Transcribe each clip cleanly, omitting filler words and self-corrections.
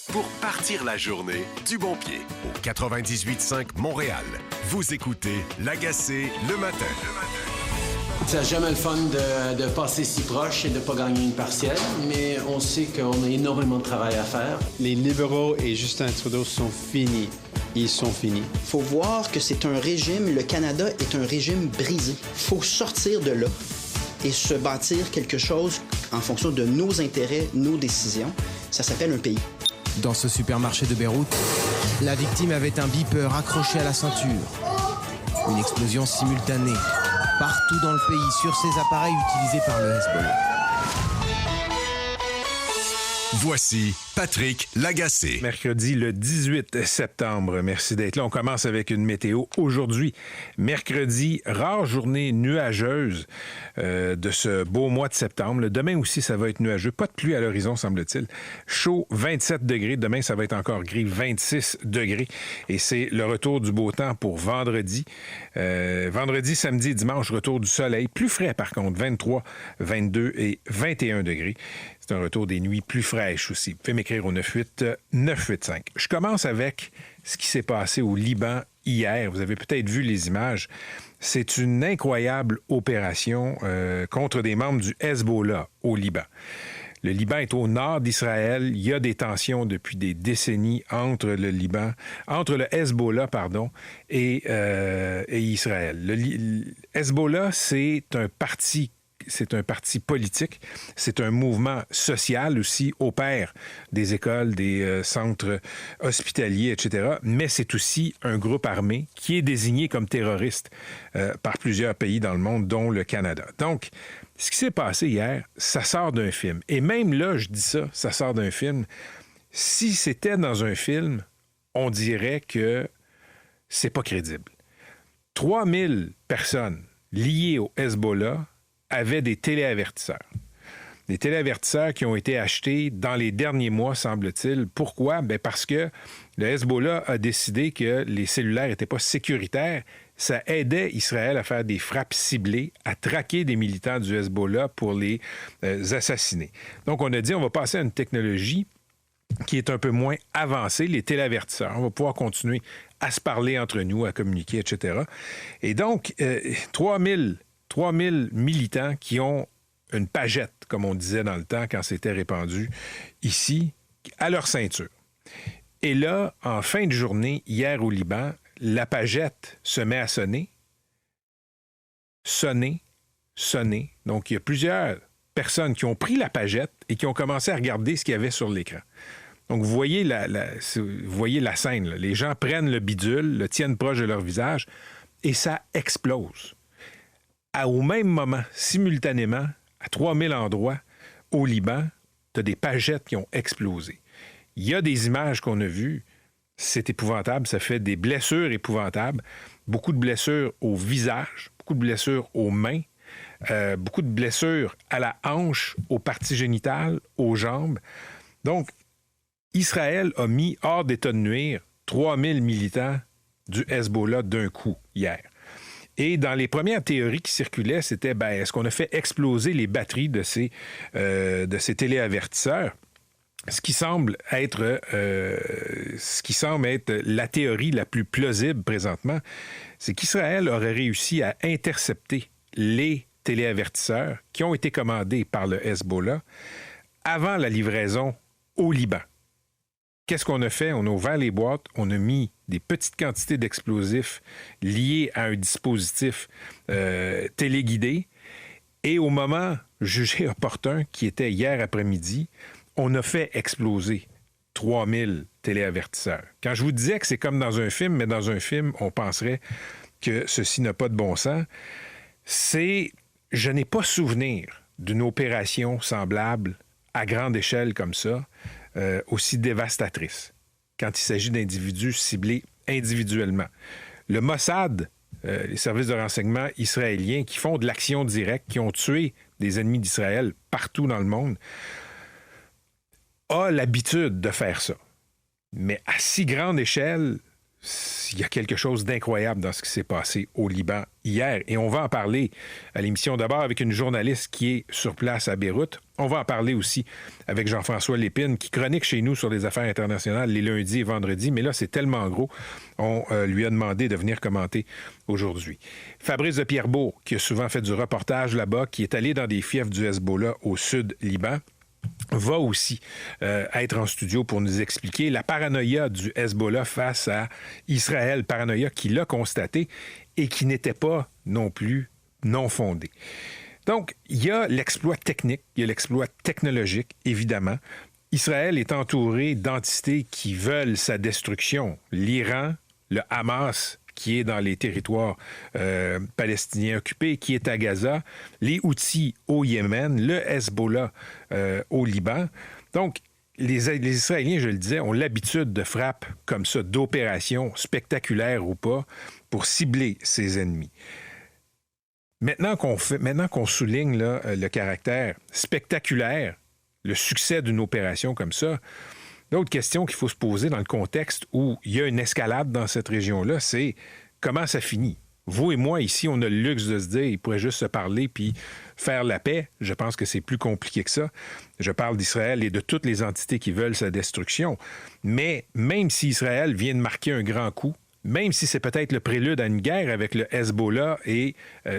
pour partir la journée du bon pied. Au 98.5 Montréal, vous écoutez L'Agacé le matin. C'est jamais le fun de passer si proche et de ne pas gagner une partielle, mais on sait qu'on a énormément de travail à faire. Les libéraux et Justin Trudeau sont finis. Ils sont finis. Il faut voir que c'est un régime, le Canada est un régime brisé. Il faut sortir de là et se bâtir quelque chose en fonction de nos intérêts, nos décisions. Ça s'appelle un pays. Dans ce supermarché de Beyrouth, la victime avait un beeper accroché à la ceinture. Une explosion simultanée, partout dans le pays, sur ces appareils utilisés par le Hezbollah. Voici Patrick Lagacé. Mercredi le 18 septembre. Merci d'être là. On commence avec une météo aujourd'hui. Mercredi, rare journée nuageuse de ce beau mois de septembre. Demain aussi, ça va être nuageux. Pas de pluie à l'horizon, semble-t-il. Chaud, 27 degrés. Demain, ça va être encore gris, 26 degrés. Et c'est le retour du beau temps pour vendredi. Vendredi, samedi, dimanche, retour du soleil. Plus frais, par contre, 23, 22 et 21 degrés. C'est un retour des nuits plus fraîches aussi. Vous pouvez m'écrire au 98-985. Je commence avec ce qui s'est passé au Liban hier. Vous avez peut-être vu les images. C'est une incroyable opération contre des membres du Hezbollah au Liban. Le Liban est au nord d'Israël. Il y a des tensions depuis des décennies entre le Hezbollah, et Israël. Le Hezbollah, c'est un parti politique, c'est un mouvement social aussi, opère des écoles, des centres hospitaliers, etc. Mais c'est aussi un groupe armé qui est désigné comme terroriste par plusieurs pays dans le monde, dont le Canada. Donc, ce qui s'est passé hier, ça sort d'un film. Et même là, je dis ça sort d'un film. Si c'était dans un film, on dirait que c'est pas crédible. 3000 personnes liées au Hezbollah avaient des téléavertisseurs. Des téléavertisseurs qui ont été achetés dans les derniers mois, semble-t-il. Pourquoi? Bien parce que le Hezbollah a décidé que les cellulaires n'étaient pas sécuritaires. Ça aidait Israël à faire des frappes ciblées, à traquer des militants du Hezbollah pour les assassiner. Donc, on a dit, on va passer à une technologie qui est un peu moins avancée, les téléavertisseurs. On va pouvoir continuer à se parler entre nous, à communiquer, etc. Et donc, 3000 militants qui ont une pagette, comme on disait dans le temps quand c'était répandu ici, à leur ceinture. Et là, en fin de journée, hier au Liban, la pagette se met à sonner. Sonner. Donc, il y a plusieurs personnes qui ont pris la pagette et qui ont commencé à regarder ce qu'il y avait sur l'écran. Donc, vous voyez la scène. Là. Les gens prennent le bidule, le tiennent proche de leur visage et ça explose. Au même moment, simultanément, à 3000 endroits, au Liban, tu as des pagettes qui ont explosé. Il y a des images qu'on a vues. C'est épouvantable. Ça fait des blessures épouvantables. Beaucoup de blessures au visage, beaucoup de blessures aux mains, beaucoup de blessures à la hanche, aux parties génitales, aux jambes. Donc, Israël a mis hors d'état de nuire 3000 militants du Hezbollah d'un coup hier. Et dans les premières théories qui circulaient, c'était est-ce qu'on a fait exploser les batteries de ces téléavertisseurs? Ce qui semble être la théorie la plus plausible présentement, c'est qu'Israël aurait réussi à intercepter les téléavertisseurs qui ont été commandés par le Hezbollah avant la livraison au Liban. Qu'est-ce qu'on a fait? On a ouvert les boîtes, on a mis des petites quantités d'explosifs liés à un dispositif téléguidé. Et au moment jugé opportun, qui était hier après-midi, on a fait exploser 3000 téléavertisseurs. Quand je vous disais que c'est comme dans un film, mais dans un film, on penserait que ceci n'a pas de bon sens, je n'ai pas souvenir d'une opération semblable à grande échelle comme ça, aussi dévastatrice, quand il s'agit d'individus ciblés individuellement. Le Mossad, les services de renseignement israéliens qui font de l'action directe, qui ont tué des ennemis d'Israël partout dans le monde, a l'habitude de faire ça. Mais à si grande échelle, il y a quelque chose d'incroyable dans ce qui s'est passé au Liban hier. Et on va en parler à l'émission d'abord avec une journaliste qui est sur place à Beyrouth. On va en parler aussi avec Jean-François Lépine, qui chronique chez nous sur les affaires internationales les lundis et vendredis. Mais là, c'est tellement gros, on lui a demandé de venir commenter aujourd'hui. Fabrice de Pierrebourg, qui a souvent fait du reportage là-bas, qui est allé dans des fiefs du Hezbollah au sud Liban, va aussi être en studio pour nous expliquer la paranoïa du Hezbollah face à Israël, paranoïa qu'il a constatée et qui n'était pas non plus non fondée. Donc, il y a l'exploit technique, il y a l'exploit technologique, évidemment. Israël est entouré d'entités qui veulent sa destruction. L'Iran, le Hamas, qui est dans les territoires palestiniens occupés, qui est à Gaza, les Houthis au Yémen, le Hezbollah au Liban. Donc, les Israéliens, je le disais, ont l'habitude de frappes comme ça, d'opérations spectaculaires ou pas, pour cibler ses ennemis. Maintenant qu'on souligne là, le caractère spectaculaire, le succès d'une opération comme ça, l'autre question qu'il faut se poser dans le contexte où il y a une escalade dans cette région-là, c'est comment ça finit? Vous et moi, ici, on a le luxe de se dire ils pourraient juste se parler puis faire la paix. Je pense que c'est plus compliqué que ça. Je parle d'Israël et de toutes les entités qui veulent sa destruction. Mais même si Israël vient de marquer un grand coup, même si c'est peut-être le prélude à une guerre avec le Hezbollah et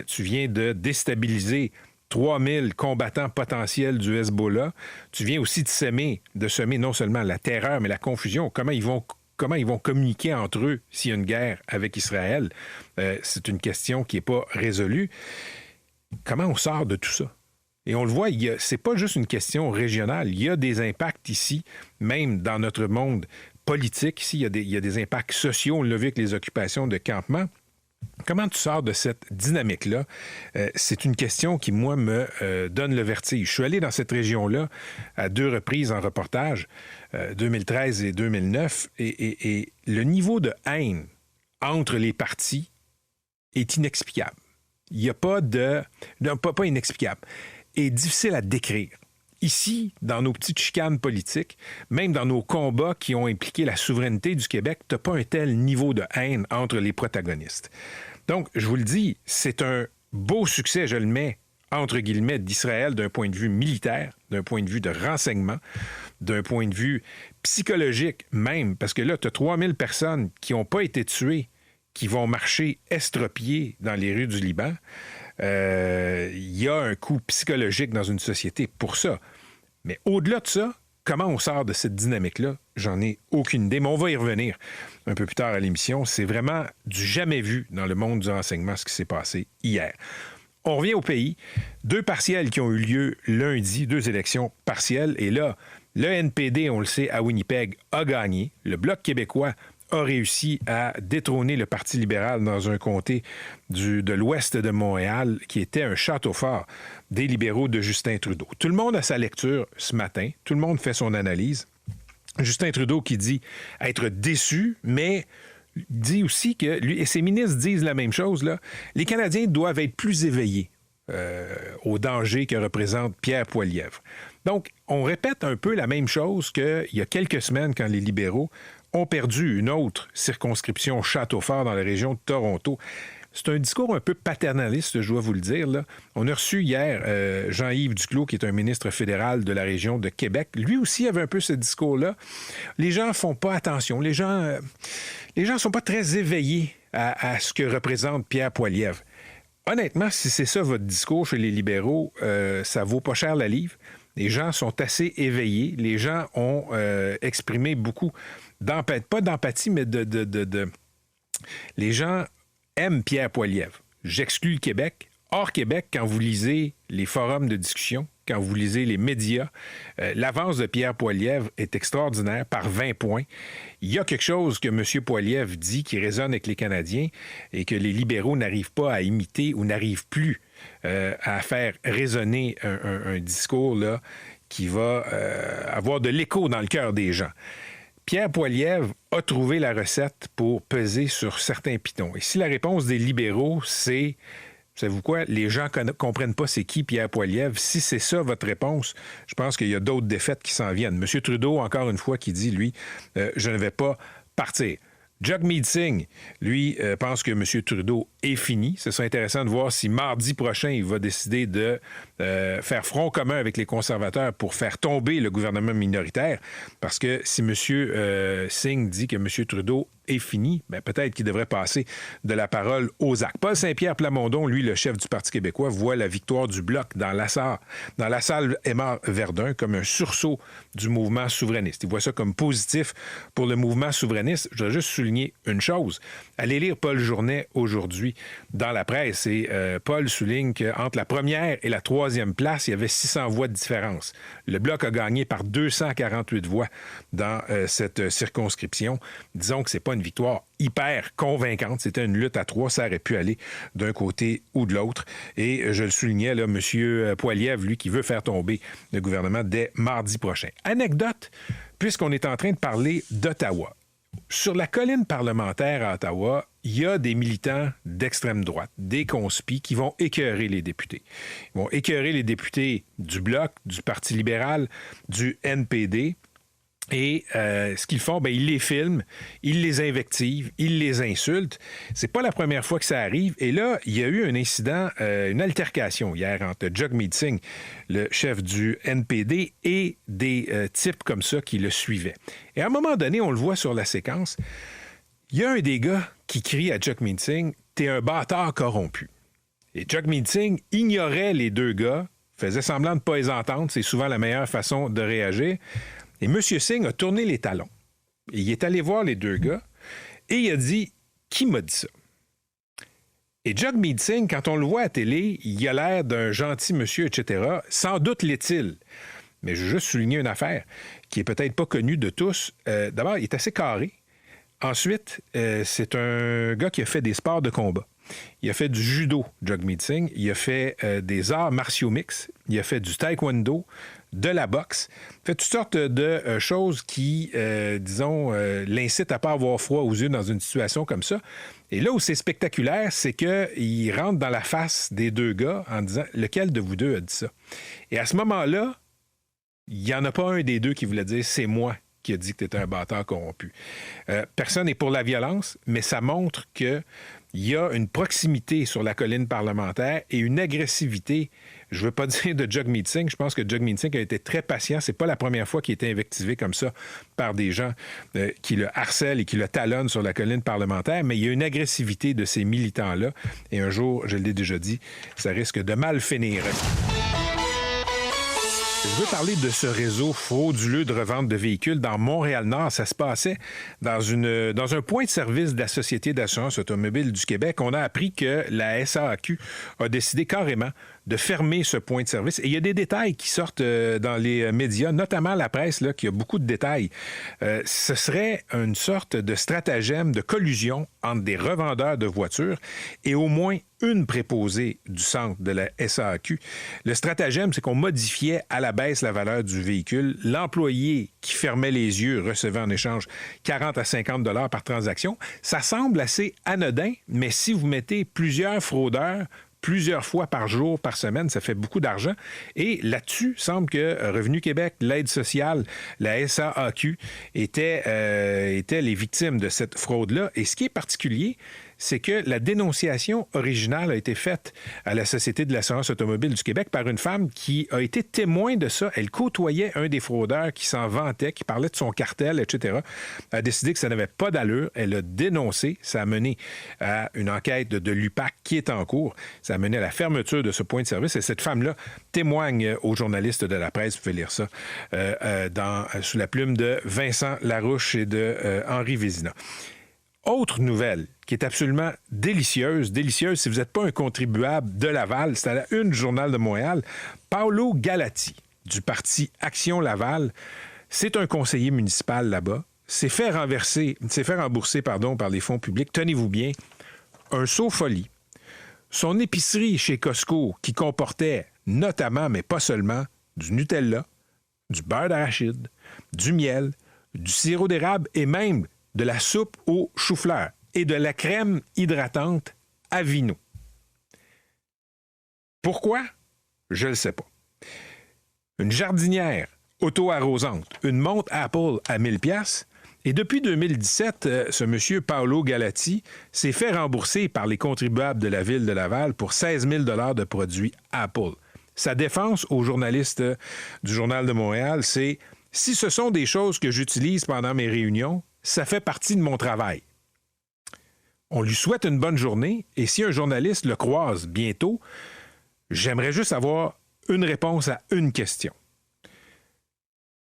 tu viens de déstabiliser 3000 combattants potentiels du Hezbollah, tu viens aussi de semer non seulement la terreur, mais la confusion. Comment ils vont communiquer entre eux s'il y a une guerre avec Israël? C'est une question qui n'est pas résolue. Comment on sort de tout ça? Et on le voit, c'est pas juste une question régionale. Il y a des impacts ici, même dans notre monde politique. Ici, il y a des impacts sociaux. On l'a vu avec les occupations de campements. Comment tu sors de cette dynamique-là? C'est une question qui, moi, me donne le vertige. Je suis allé dans cette région-là à 2 reprises en reportage, 2013 et 2009, et le niveau de haine entre les partis est inexplicable. Il n'y a pas de... Non, pas inexplicable. Et difficile à décrire. Ici, dans nos petites chicanes politiques, même dans nos combats qui ont impliqué la souveraineté du Québec, tu n'as pas un tel niveau de haine entre les protagonistes. Donc, je vous le dis, c'est un beau succès, je le mets entre guillemets, d'Israël d'un point de vue militaire, d'un point de vue de renseignement, d'un point de vue psychologique même, parce que là, tu as 3000 personnes qui n'ont pas été tuées, qui vont marcher estropiées dans les rues du Liban. Il y a un coût psychologique dans une société pour ça. Mais au-delà de ça, comment on sort de cette dynamique-là? J'en ai aucune idée, mais on va y revenir un peu plus tard à l'émission. C'est vraiment du jamais vu dans le monde du renseignement ce qui s'est passé hier. On revient au pays. 2 partiels qui ont eu lieu lundi, 2 élections partielles. Et là, le NPD, on le sait, à Winnipeg, a gagné. Le Bloc québécois a réussi à détrôner le Parti libéral dans un comté de l'ouest de Montréal, qui était un château fort des libéraux de Justin Trudeau. Tout le monde a sa lecture ce matin. Tout le monde fait son analyse. Justin Trudeau qui dit être déçu, mais dit aussi que lui et ses ministres disent la même chose, là. Les Canadiens doivent être plus éveillés au danger que représente Pierre Poilievre. Donc, on répète un peu la même chose qu'il y a quelques semaines quand les libéraux ont perdu une autre circonscription Château-Fort dans la région de Toronto. C'est un discours un peu paternaliste, je dois vous le dire, là. On a reçu hier Jean-Yves Duclos, qui est un ministre fédéral de la région de Québec. Lui aussi avait un peu ce discours-là. Les gens font pas attention. Les gens sont pas très éveillés à ce que représente Pierre Poilievre. Honnêtement, si c'est ça votre discours chez les libéraux, ça vaut pas cher la livre. Les gens sont assez éveillés. Les gens ont exprimé beaucoup d'empathie, pas d'empathie, mais les gens aiment Pierre Poilievre. J'exclus le Québec. Hors Québec, quand vous lisez les forums de discussion, quand vous lisez les médias, l'avance de Pierre Poilievre est extraordinaire, par 20 points. Il y a quelque chose que M. Poilievre dit qui résonne avec les Canadiens et que les libéraux n'arrivent pas à imiter ou n'arrivent plus à faire résonner un discours là, qui va avoir de l'écho dans le cœur des gens. Pierre Poilievre a trouvé la recette pour peser sur certains pitons. Et si la réponse des libéraux, c'est, savez-vous quoi, les gens ne comprennent pas c'est qui Pierre Poilievre, si c'est ça votre réponse, je pense qu'il y a d'autres défaites qui s'en viennent. M. Trudeau, encore une fois, qui dit, lui, je ne vais pas partir. Jagmeet Singh, lui, pense que M. Trudeau est fini. Ce serait intéressant de voir si mardi prochain, il va décider de faire front commun avec les conservateurs pour faire tomber le gouvernement minoritaire. Parce que si M. Singh dit que M. Trudeau est fini, bien, peut-être qu'il devrait passer de la parole aux actes. Paul Saint-Pierre Plamondon, lui, le chef du Parti québécois, voit la victoire du Bloc dans la salle Aymar-Verdun comme un sursaut du mouvement souverainiste. Il voit ça comme positif pour le mouvement souverainiste. Je voudrais juste souligner une chose. Allez lire Paul Journet aujourd'hui dans la presse et Paul souligne qu'entre la première et la troisième place, il y avait 600 voix de différence. Le Bloc a gagné par 248 voix dans cette circonscription. Disons que c'est pas une victoire hyper convaincante. C'était une lutte à trois. Ça aurait pu aller d'un côté ou de l'autre. Et je le soulignais, là, M. Poilievre, lui, qui veut faire tomber le gouvernement dès mardi prochain. Anecdote, puisqu'on est en train de parler d'Ottawa. Sur la colline parlementaire à Ottawa, il y a des militants d'extrême droite, des conspis qui vont écœurer les députés. Ils vont écœurer les députés du Bloc, du Parti libéral, du NPD. Et ce qu'ils font, bien, ils les filment, ils les invectivent, ils les insultent. C'est pas la première fois que ça arrive. Et là, il y a eu un incident, une altercation hier entre Jagmeet Singh, le chef du NPD, et des types comme ça qui le suivaient. Et à un moment donné, on le voit sur la séquence, il y a un des gars qui crie à Jagmeet Singh « T'es un bâtard corrompu ». Et Jagmeet Singh ignorait les deux gars, faisait semblant de ne pas les entendre. C'est souvent la meilleure façon de réagir. Et M. Singh a tourné les talons. Et il est allé voir les deux gars et il a dit « Qui m'a dit ça? » Et Jagmeet Singh, quand on le voit à télé, il a l'air d'un gentil monsieur, etc. Sans doute l'est-il. Mais je veux juste souligner une affaire qui est peut-être pas connue de tous. D'abord, il est assez carré. Ensuite, c'est un gars qui a fait des sports de combat. Il a fait du judo, Jagmeet Singh. Il a fait des arts martiaux mixtes. Il a fait du taekwondo, de la boxe. Il fait toutes sortes de choses qui, disons, l'incitent à pas avoir froid aux yeux dans une situation comme ça. Et là où c'est spectaculaire, c'est qu'il rentre dans la face des deux gars en disant « Lequel de vous deux a dit ça? » Et à ce moment-là, il n'y en a pas un des deux qui voulait dire « C'est moi qui a dit que tu étais un bâtard corrompu. » Personne n'est pour la violence, mais ça montre qu'il y a une proximité sur la colline parlementaire et une agressivité. Je ne veux pas dire de Jagmeet Singh. Je pense que Jagmeet Singh a été très patient. C'est pas la première fois qu'il a été invectivé comme ça par des gens qui le harcèlent et qui le talonnent sur la colline parlementaire, mais il y a une agressivité de ces militants-là. Et un jour, je l'ai déjà dit, ça risque de mal finir. Je veux parler de ce réseau frauduleux de revente de véhicules dans Montréal-Nord. Ça se passait dans un point de service de la Société d'assurance automobile du Québec. On a appris que la SAAQ a décidé carrément de fermer ce point de service. Et il y a des détails qui sortent dans les médias, notamment la presse, là, qui a beaucoup de détails. Ce serait une sorte de stratagème de collusion entre des revendeurs de voitures et au moins une préposée du centre de la SAAQ. Le stratagème, c'est qu'on modifiait à la baisse la valeur du véhicule. L'employé qui fermait les yeux recevait en échange 40 à 50 $ par transaction. Ça semble assez anodin, mais si vous mettez plusieurs fraudeurs plusieurs fois par jour, par semaine, ça fait beaucoup d'argent. Et là-dessus, il semble que Revenu Québec, l'Aide sociale, la SAAQ étaient les victimes de cette fraude-là. Et ce qui est particulier, c'est que la dénonciation originale a été faite à la Société de l'assurance automobile du Québec par une femme qui a été témoin de ça. Elle côtoyait un des fraudeurs qui s'en vantait, qui parlait de son cartel, etc. Elle a décidé que ça n'avait pas d'allure. Elle a dénoncé. Ça a mené à une enquête de l'UPAC qui est en cours. Ça a mené à la fermeture de ce point de service. Et cette femme-là témoigne aux journalistes de la presse. Vous pouvez lire ça sous la plume de Vincent Larouche et de Henri Vézina. Autre nouvelle qui est absolument délicieuse si vous n'êtes pas un contribuable de Laval, c'est à la une du Journal de Montréal. Paolo Galati, du parti Action Laval, c'est un conseiller municipal là-bas, s'est fait rembourser par les fonds publics, tenez-vous bien, un saut folie. Son épicerie chez Costco, qui comportait notamment, mais pas seulement, du Nutella, du beurre d'arachide, du miel, du sirop d'érable et même de la soupe au chou-fleur et de la crème hydratante Aveeno. Pourquoi? Je ne le sais pas. Une jardinière auto-arrosante, une montre Apple à 1000 $, Et depuis 2017, ce monsieur Paolo Galati s'est fait rembourser par les contribuables de la ville de Laval pour 16 000 $ de produits Apple. Sa défense aux journalistes du Journal de Montréal, c'est « Si ce sont des choses que j'utilise pendant mes réunions, ça fait partie de mon travail. » On lui souhaite une bonne journée et si un journaliste le croise bientôt, j'aimerais juste avoir une réponse à une question.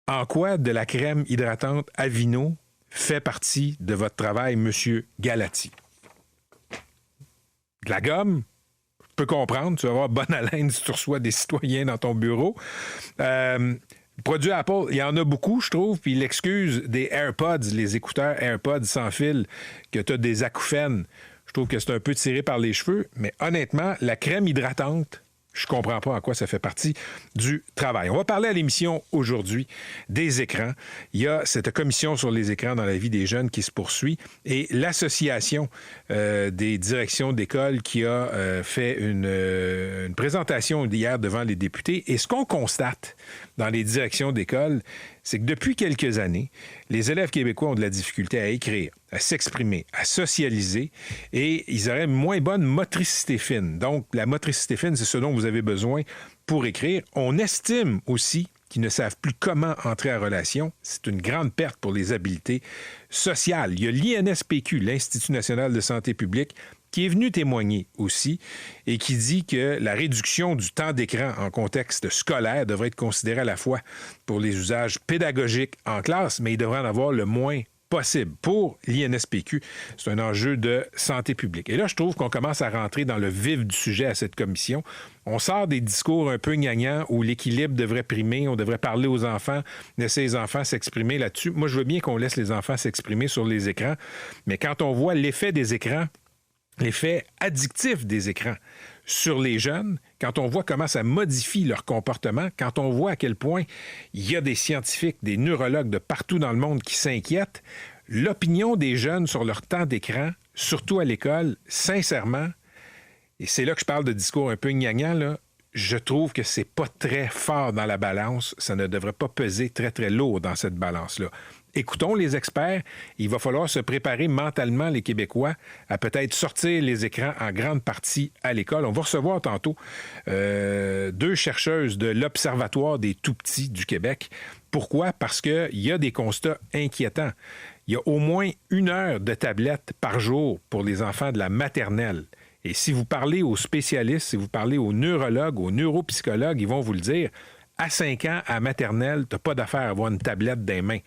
En quoi de la crème hydratante Aveeno fait partie de votre travail, M. Galati? De la gomme? Je peux comprendre, tu vas avoir bonne haleine si tu reçois des citoyens dans ton bureau. Produits Apple, il y en a beaucoup, je trouve, puis l'excuse des AirPods, les écouteurs AirPods sans fil, que tu as des acouphènes, je trouve que c'est un peu tiré par les cheveux, mais honnêtement, la crème hydratante, je comprends pas en quoi ça fait partie du travail. On va parler à l'émission aujourd'hui des écrans. Il y a cette commission sur les écrans dans la vie des jeunes qui se poursuit et l'association des directions d'école qui a fait une présentation hier devant les députés. Et ce qu'on constate dans les directions d'école, c'est que depuis quelques années, les élèves québécois ont de la difficulté à écrire, à s'exprimer, à socialiser, et ils auraient une moins bonne motricité fine. Donc, la motricité fine, c'est ce dont vous avez besoin pour écrire. On estime aussi qu'ils ne savent plus comment entrer en relation. C'est une grande perte pour les habiletés sociales. Il y a l'INSPQ, l'Institut national de santé publique, qui est venu témoigner aussi et qui dit que la réduction du temps d'écran en contexte scolaire devrait être considérée à la fois pour les usages pédagogiques en classe, mais il devrait en avoir le moins possible. Pour l'INSPQ, c'est un enjeu de santé publique. Et là, je trouve qu'on commence à rentrer dans le vif du sujet à cette commission. On sort des discours un peu gnangnants où l'équilibre devrait primer, on devrait parler aux enfants, laisser les enfants s'exprimer là-dessus. Moi, je veux bien qu'on laisse les enfants s'exprimer sur les écrans, mais quand on voit l'effet des écrans, l'effet addictif des écrans sur les jeunes, quand on voit comment ça modifie leur comportement, quand on voit à quel point il y a des scientifiques, des neurologues de partout dans le monde qui s'inquiètent, l'opinion des jeunes sur leur temps d'écran, surtout à l'école, sincèrement, et c'est là que je parle de discours un peu gnangnan, là, je trouve que c'est pas très fort dans la balance, ça ne devrait pas peser très, très lourd dans cette balance-là. Écoutons les experts. Il va falloir se préparer mentalement, les Québécois, à peut-être sortir les écrans en grande partie à l'école. On va recevoir tantôt 2 chercheuses de l'Observatoire des tout-petits du Québec. Pourquoi? Parce qu'il y a des constats inquiétants. Il y a au moins 1 heure de tablette par jour pour les enfants de la maternelle. Et si vous parlez aux spécialistes, si vous parlez aux neurologues, aux neuropsychologues, ils vont vous le dire. À 5 ans, à maternelle, tu n'as pas d'affaire à avoir une tablette dans les mains.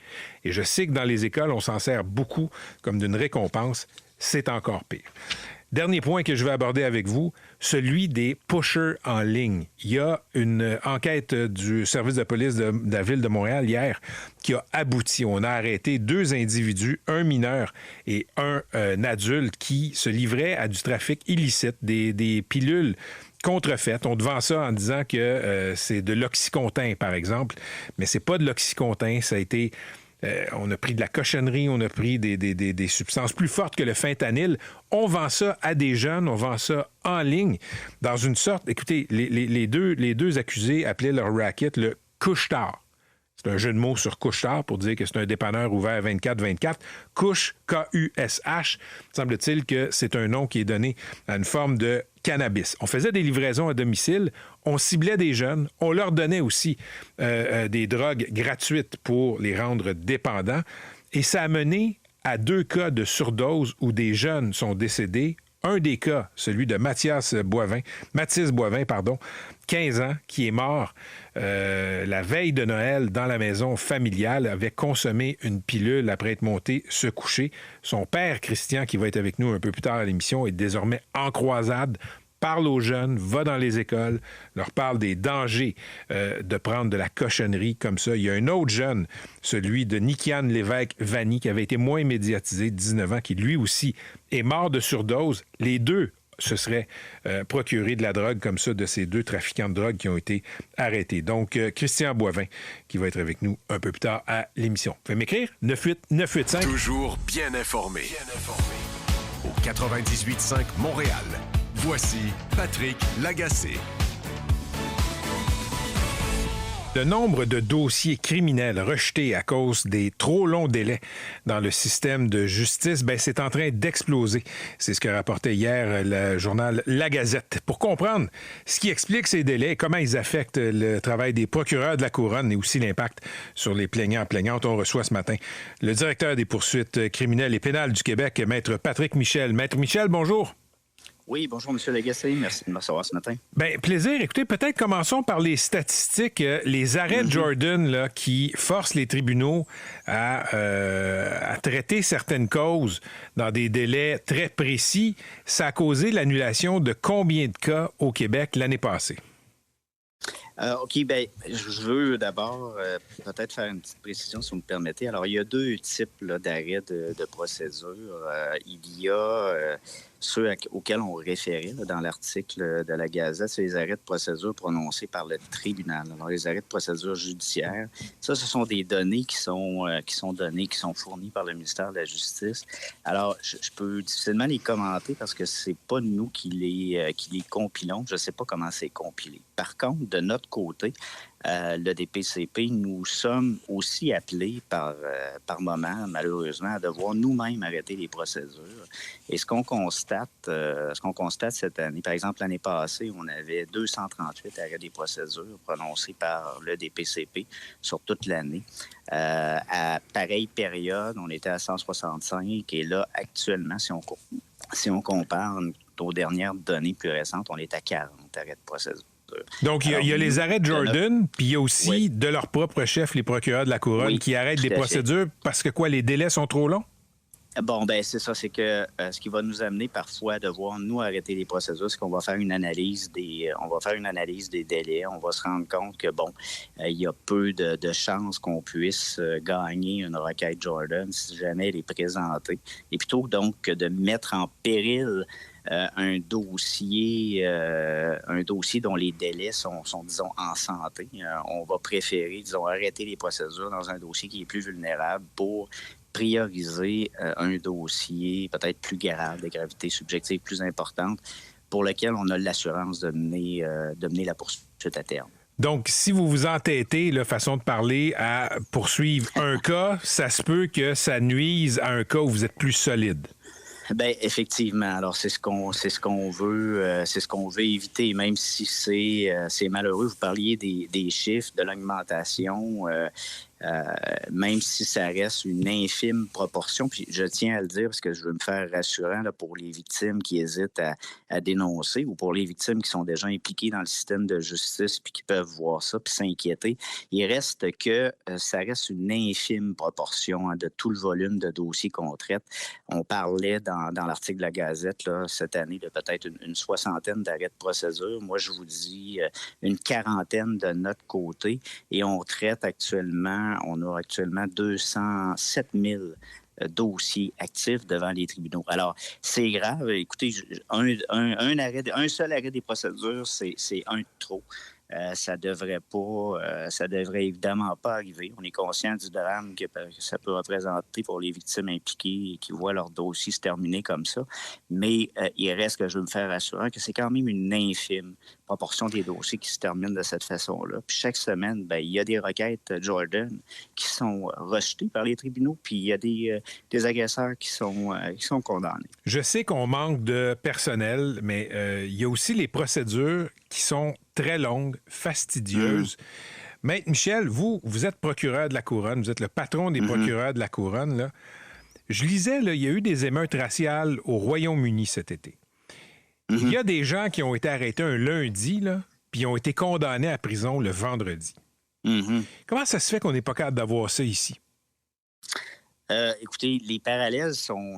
Et je sais que dans les écoles, on s'en sert beaucoup comme d'une récompense. C'est encore pire. Dernier point que je vais aborder avec vous, celui des pushers en ligne. Il y a une enquête du service de police de la Ville de Montréal hier qui a abouti. On a arrêté 2 individus, un mineur et un adulte qui se livraient à du trafic illicite, des pilules contrefaites. On te vend ça en disant que c'est de l'oxycontin, par exemple, mais c'est pas de l'oxycontin. Ça a été... on a pris de la cochonnerie, on a pris des substances plus fortes que le fentanyl. On vend ça à des jeunes, on vend ça en ligne, dans une sorte... Écoutez, les deux accusés appelaient leur racket le couche-tard. C'est un jeu de mots sur couche-tard pour dire que c'est un dépanneur ouvert 24/24. Couche, K-U-S-H. Semble-t-il que c'est un nom qui est donné à une forme de cannabis. On faisait des livraisons à domicile, on ciblait des jeunes, on leur donnait aussi des drogues gratuites pour les rendre dépendants. Et ça a mené à 2 cas de surdose où des jeunes sont décédés. Un des cas, celui de Mathis Boivin, 15 ans, qui est mort la veille de Noël dans la maison familiale, avait consommé une pilule après être monté se coucher. Son père, Christian, qui va être avec nous un peu plus tard à l'émission, est désormais en croisade, parle aux jeunes, va dans les écoles, leur parle des dangers de prendre de la cochonnerie comme ça. Il y a un autre jeune, celui de Nikian Lévesque-Vanny, qui avait été moins médiatisé, 19 ans, qui lui aussi est mort de surdose. Les deux se seraient procurés de la drogue comme ça de ces 2 trafiquants de drogue qui ont été arrêtés. Donc, Christian Boivin, qui va être avec nous un peu plus tard à l'émission. Vous pouvez m'écrire, 985. Toujours bien informé. Au 98.5 Montréal. Voici Patrick Lagacé. Le nombre de dossiers criminels rejetés à cause des trop longs délais dans le système de justice, c'est en train d'exploser. C'est ce que rapportait hier le journal La Gazette. Pour comprendre ce qui explique ces délais et comment ils affectent le travail des procureurs de la Couronne et aussi l'impact sur les plaignants-plaignantes, on reçoit ce matin le directeur des poursuites criminelles et pénales du Québec, Maître Patrick Michel. Maître Michel, bonjour. Oui, bonjour, M. Lagacé. Merci de me recevoir ce matin. Bien, plaisir. Écoutez, peut-être commençons par les statistiques. Les arrêts de Jordan là, qui forcent les tribunaux à traiter certaines causes dans des délais très précis, ça a causé l'annulation de combien de cas au Québec l'année passée? OK, je veux d'abord peut-être faire une petite précision, si vous me permettez. Alors, il y a deux types d'arrêts de procédure. Il y a ceux auxquels on référait dans l'article de la Gazette, c'est les arrêts de procédure prononcés par le tribunal. Alors, les arrêts de procédure judiciaire, ça, ce sont des données qui sont fournies par le ministère de la Justice. Alors, je peux difficilement les commenter parce que c'est pas nous qui les compilons. Je ne sais pas comment c'est compilé. Par contre, de notre côté, le DPCP, nous sommes aussi appelés par moment, malheureusement, à devoir nous-mêmes arrêter les procédures. Et ce qu'on constate cette année, par exemple, l'année passée, on avait 238 arrêts des procédures prononcés par le DPCP sur toute l'année. À pareille période, on était à 165 et là, actuellement, si on compare aux dernières données plus récentes, on est à 40 arrêts de procédure. Donc, il y a les arrêts de Jordan, puis il y a aussi de leur propre chef, les procureurs de la Couronne, qui arrêtent des procédures parce que les délais sont trop longs? Bon, c'est ça, c'est que ce qui va nous amener parfois à devoir nous arrêter les procédures, c'est qu'on va faire une analyse des délais. On va se rendre compte que il y a peu de chances qu'on puisse gagner une requête Jordan si jamais elle est présentée. Et plutôt donc que de mettre en péril un dossier dont les délais sont disons, en santé. On va préférer, disons, arrêter les procédures dans un dossier qui est plus vulnérable pour prioriser un dossier peut-être plus grave, de gravité subjective plus importante, pour lequel on a l'assurance de mener la poursuite à terme. Donc, si vous vous entêtez, façon de parler, à poursuivre un cas, ça se peut que ça nuise à un cas où vous êtes plus solide. Effectivement. Alors, c'est ce qu'on veut éviter, même si c'est malheureux. Vous parliez des chiffres, de l'augmentation. Même si ça reste une infime proportion, puis je tiens à le dire parce que je veux me faire rassurant pour les victimes qui hésitent à dénoncer ou pour les victimes qui sont déjà impliquées dans le système de justice puis qui peuvent voir ça puis s'inquiéter. Il reste que ça reste une infime proportion de tout le volume de dossiers qu'on traite. On parlait dans l'article de la Gazette cette année de peut-être une soixantaine d'arrêts de procédure. Moi, je vous dis une quarantaine de notre côté et on a actuellement 207 000 dossiers actifs devant les tribunaux. Alors, c'est grave. Écoutez, un seul arrêt des procédures, c'est un de trop. Ça devrait évidemment pas arriver. On est conscient du drame que ça peut représenter pour les victimes impliquées et qui voient leur dossier se terminer comme ça. Mais il reste que je veux me faire assurer que c'est quand même une infime proportion des dossiers qui se terminent de cette façon-là. Puis chaque semaine, il y a des requêtes Jordan qui sont rejetées par les tribunaux, puis il y a des agresseurs qui sont condamnés. Je sais qu'on manque de personnel, mais il y a aussi les procédures qui sont très longues, fastidieuses. Maître Michel, vous êtes procureur de la Couronne, vous êtes le patron des procureurs de la Couronne. Là. Je lisais, il y a eu des émeutes raciales au Royaume-Uni cet été. Il y a des gens qui ont été arrêtés un lundi, puis ont été condamnés à prison le vendredi. Comment ça se fait qu'on n'est pas capable d'avoir ça ici? Écoutez, les parallèles sont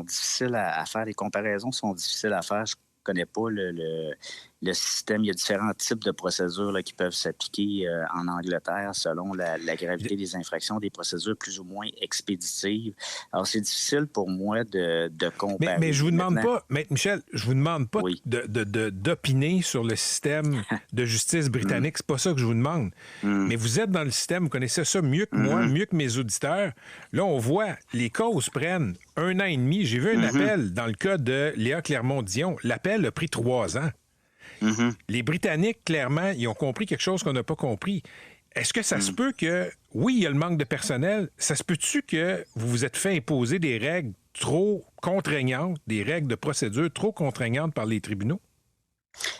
difficiles à faire, les comparaisons sont difficiles à faire. Je ne connais pas le système. Il y a différents types de procédures qui peuvent s'appliquer en Angleterre selon la gravité des infractions, des procédures plus ou moins expéditives. Alors, c'est difficile pour moi de comparer. Mais je vous demande pas, Maître Michel, je vous demande pas d'opiner sur le système de justice britannique. C'est pas ça que je vous demande. Mais vous êtes dans le système, vous connaissez ça mieux que moi, mieux que mes auditeurs. Là, on voit, les causes prennent 1 an et demi. J'ai vu un appel dans le cas de Léa Clermont-Dion. L'appel a pris 3 ans. Les Britanniques, clairement, ils ont compris quelque chose qu'on n'a pas compris. est-ce que ça se peut que, oui, il y a le manque de personnel, ça se peut-tu que vous vous êtes fait imposer des règles trop contraignantes, des règles de procédure trop contraignantes par les tribunaux?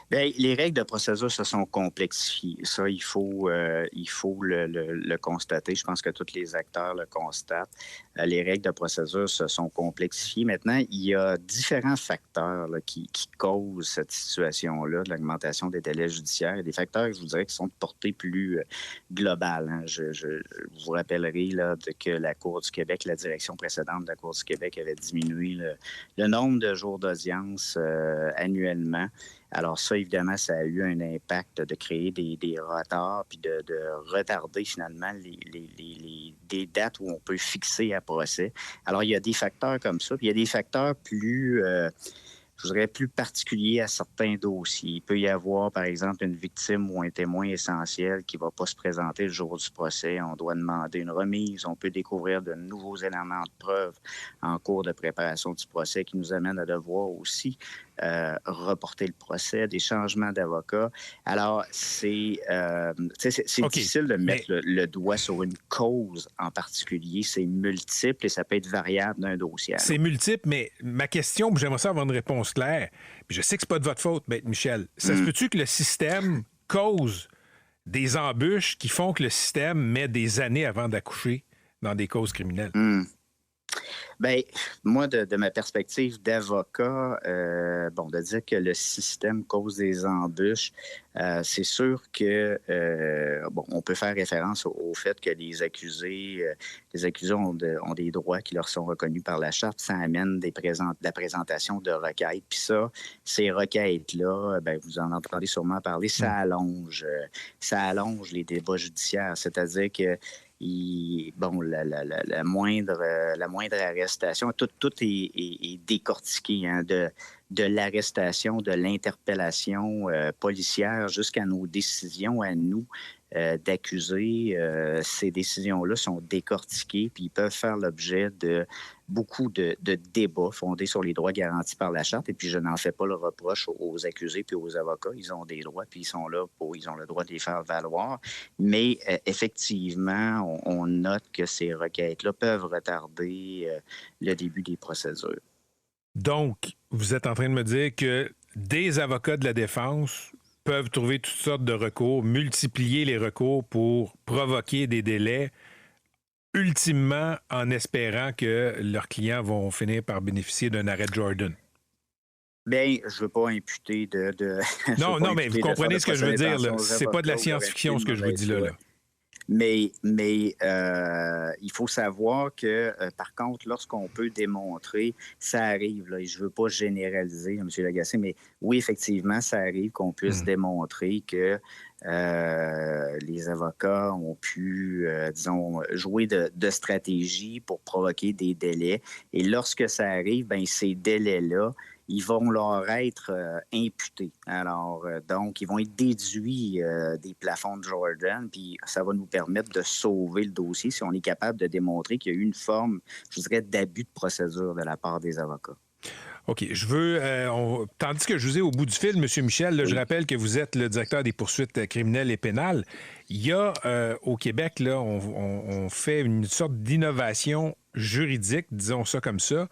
Bien, les règles de procédure se sont complexifiées. Ça, il faut le constater. Je pense que tous les acteurs le constatent. Les règles de procédure se sont complexifiées. Maintenant, il y a différents facteurs là, qui causent cette situation-là, de l'augmentation des délais judiciaires. Des facteurs, je vous dirais, qui sont de portée plus globale. Hein. Je vous rappellerai là, que la Cour du Québec, la direction précédente de la Cour du Québec avait diminué le nombre de jours d'audience annuellement. Alors ça, évidemment, ça a eu un impact de créer des retards puis de retarder finalement des dates où on peut fixer à procès. Alors, il y a des facteurs comme ça, puis il y a des facteurs plus, je dirais, plus particuliers à certains dossiers. Il peut y avoir, par exemple, une victime ou un témoin essentiel qui ne va pas se présenter le jour du procès. On doit demander une remise. On peut découvrir de nouveaux éléments de preuve en cours de préparation du procès qui nous amènent à devoir aussi reporter le procès, des changements d'avocat. Alors, c'est difficile de mettre le doigt sur une cause en particulier. C'est multiple et ça peut être variable d'un dossier à l'autre. C'est multiple, mais ma question, puis j'aimerais ça avoir une réponse claire, puis je sais que c'est pas de votre faute, Maître Michel. Ça se peut-tu que le système cause des embûches qui font que le système met des années avant d'accoucher dans des causes criminelles? Bien, moi, de ma perspective d'avocat, de dire que le système cause des embûches, c'est sûr que, on peut faire référence au fait que les accusés ont des droits qui leur sont reconnus par la Charte. Ça amène de la présentation de requêtes. Puis ça, ces requêtes-là, vous en entendez sûrement parler, ça allonge les débats judiciaires. C'est-à-dire que la moindre arrestation, tout est décortiqué, hein, de l'arrestation, de l'interpellation policière jusqu'à nos décisions à nous d'accusés. Ces décisions-là sont décortiquées puis ils peuvent faire l'objet de beaucoup de débats fondés sur les droits garantis par la Charte. Et puis, je n'en fais pas le reproche aux accusés puis aux avocats. ils ont des droits puis ils ont le droit de les faire valoir. Mais effectivement, on note que ces requêtes-là peuvent retarder le début des procédures. Donc, vous êtes en train de me dire que des avocats de la défense peuvent trouver toutes sortes de recours, multiplier les recours pour provoquer des délais, ultimement en espérant que leurs clients vont finir par bénéficier d'un arrêt de Jordan. Bien, je ne veux pas imputer de non, mais vous comprenez ce que je veux dire. Là. C'est pas de la science-fiction ce que je vous dis là. Mais il faut savoir que, par contre, lorsqu'on peut démontrer, ça arrive, là, et je ne veux pas généraliser, M. Lagacé, mais oui, effectivement, ça arrive qu'on puisse démontrer que les avocats ont pu, jouer de stratégie pour provoquer des délais. Et lorsque ça arrive, ces délais-là, ils vont leur être imputés. Alors, donc, ils vont être déduits des plafonds de Jordan, puis ça va nous permettre de sauver le dossier si on est capable de démontrer qu'il y a eu une forme, je dirais, d'abus de procédure de la part des avocats. OK. Tandis que je vous ai au bout du fil, M. Michel, là, je rappelle que vous êtes le directeur des poursuites criminelles et pénales. Il y a au Québec, là, on fait une sorte d'innovation juridique, disons ça comme ça.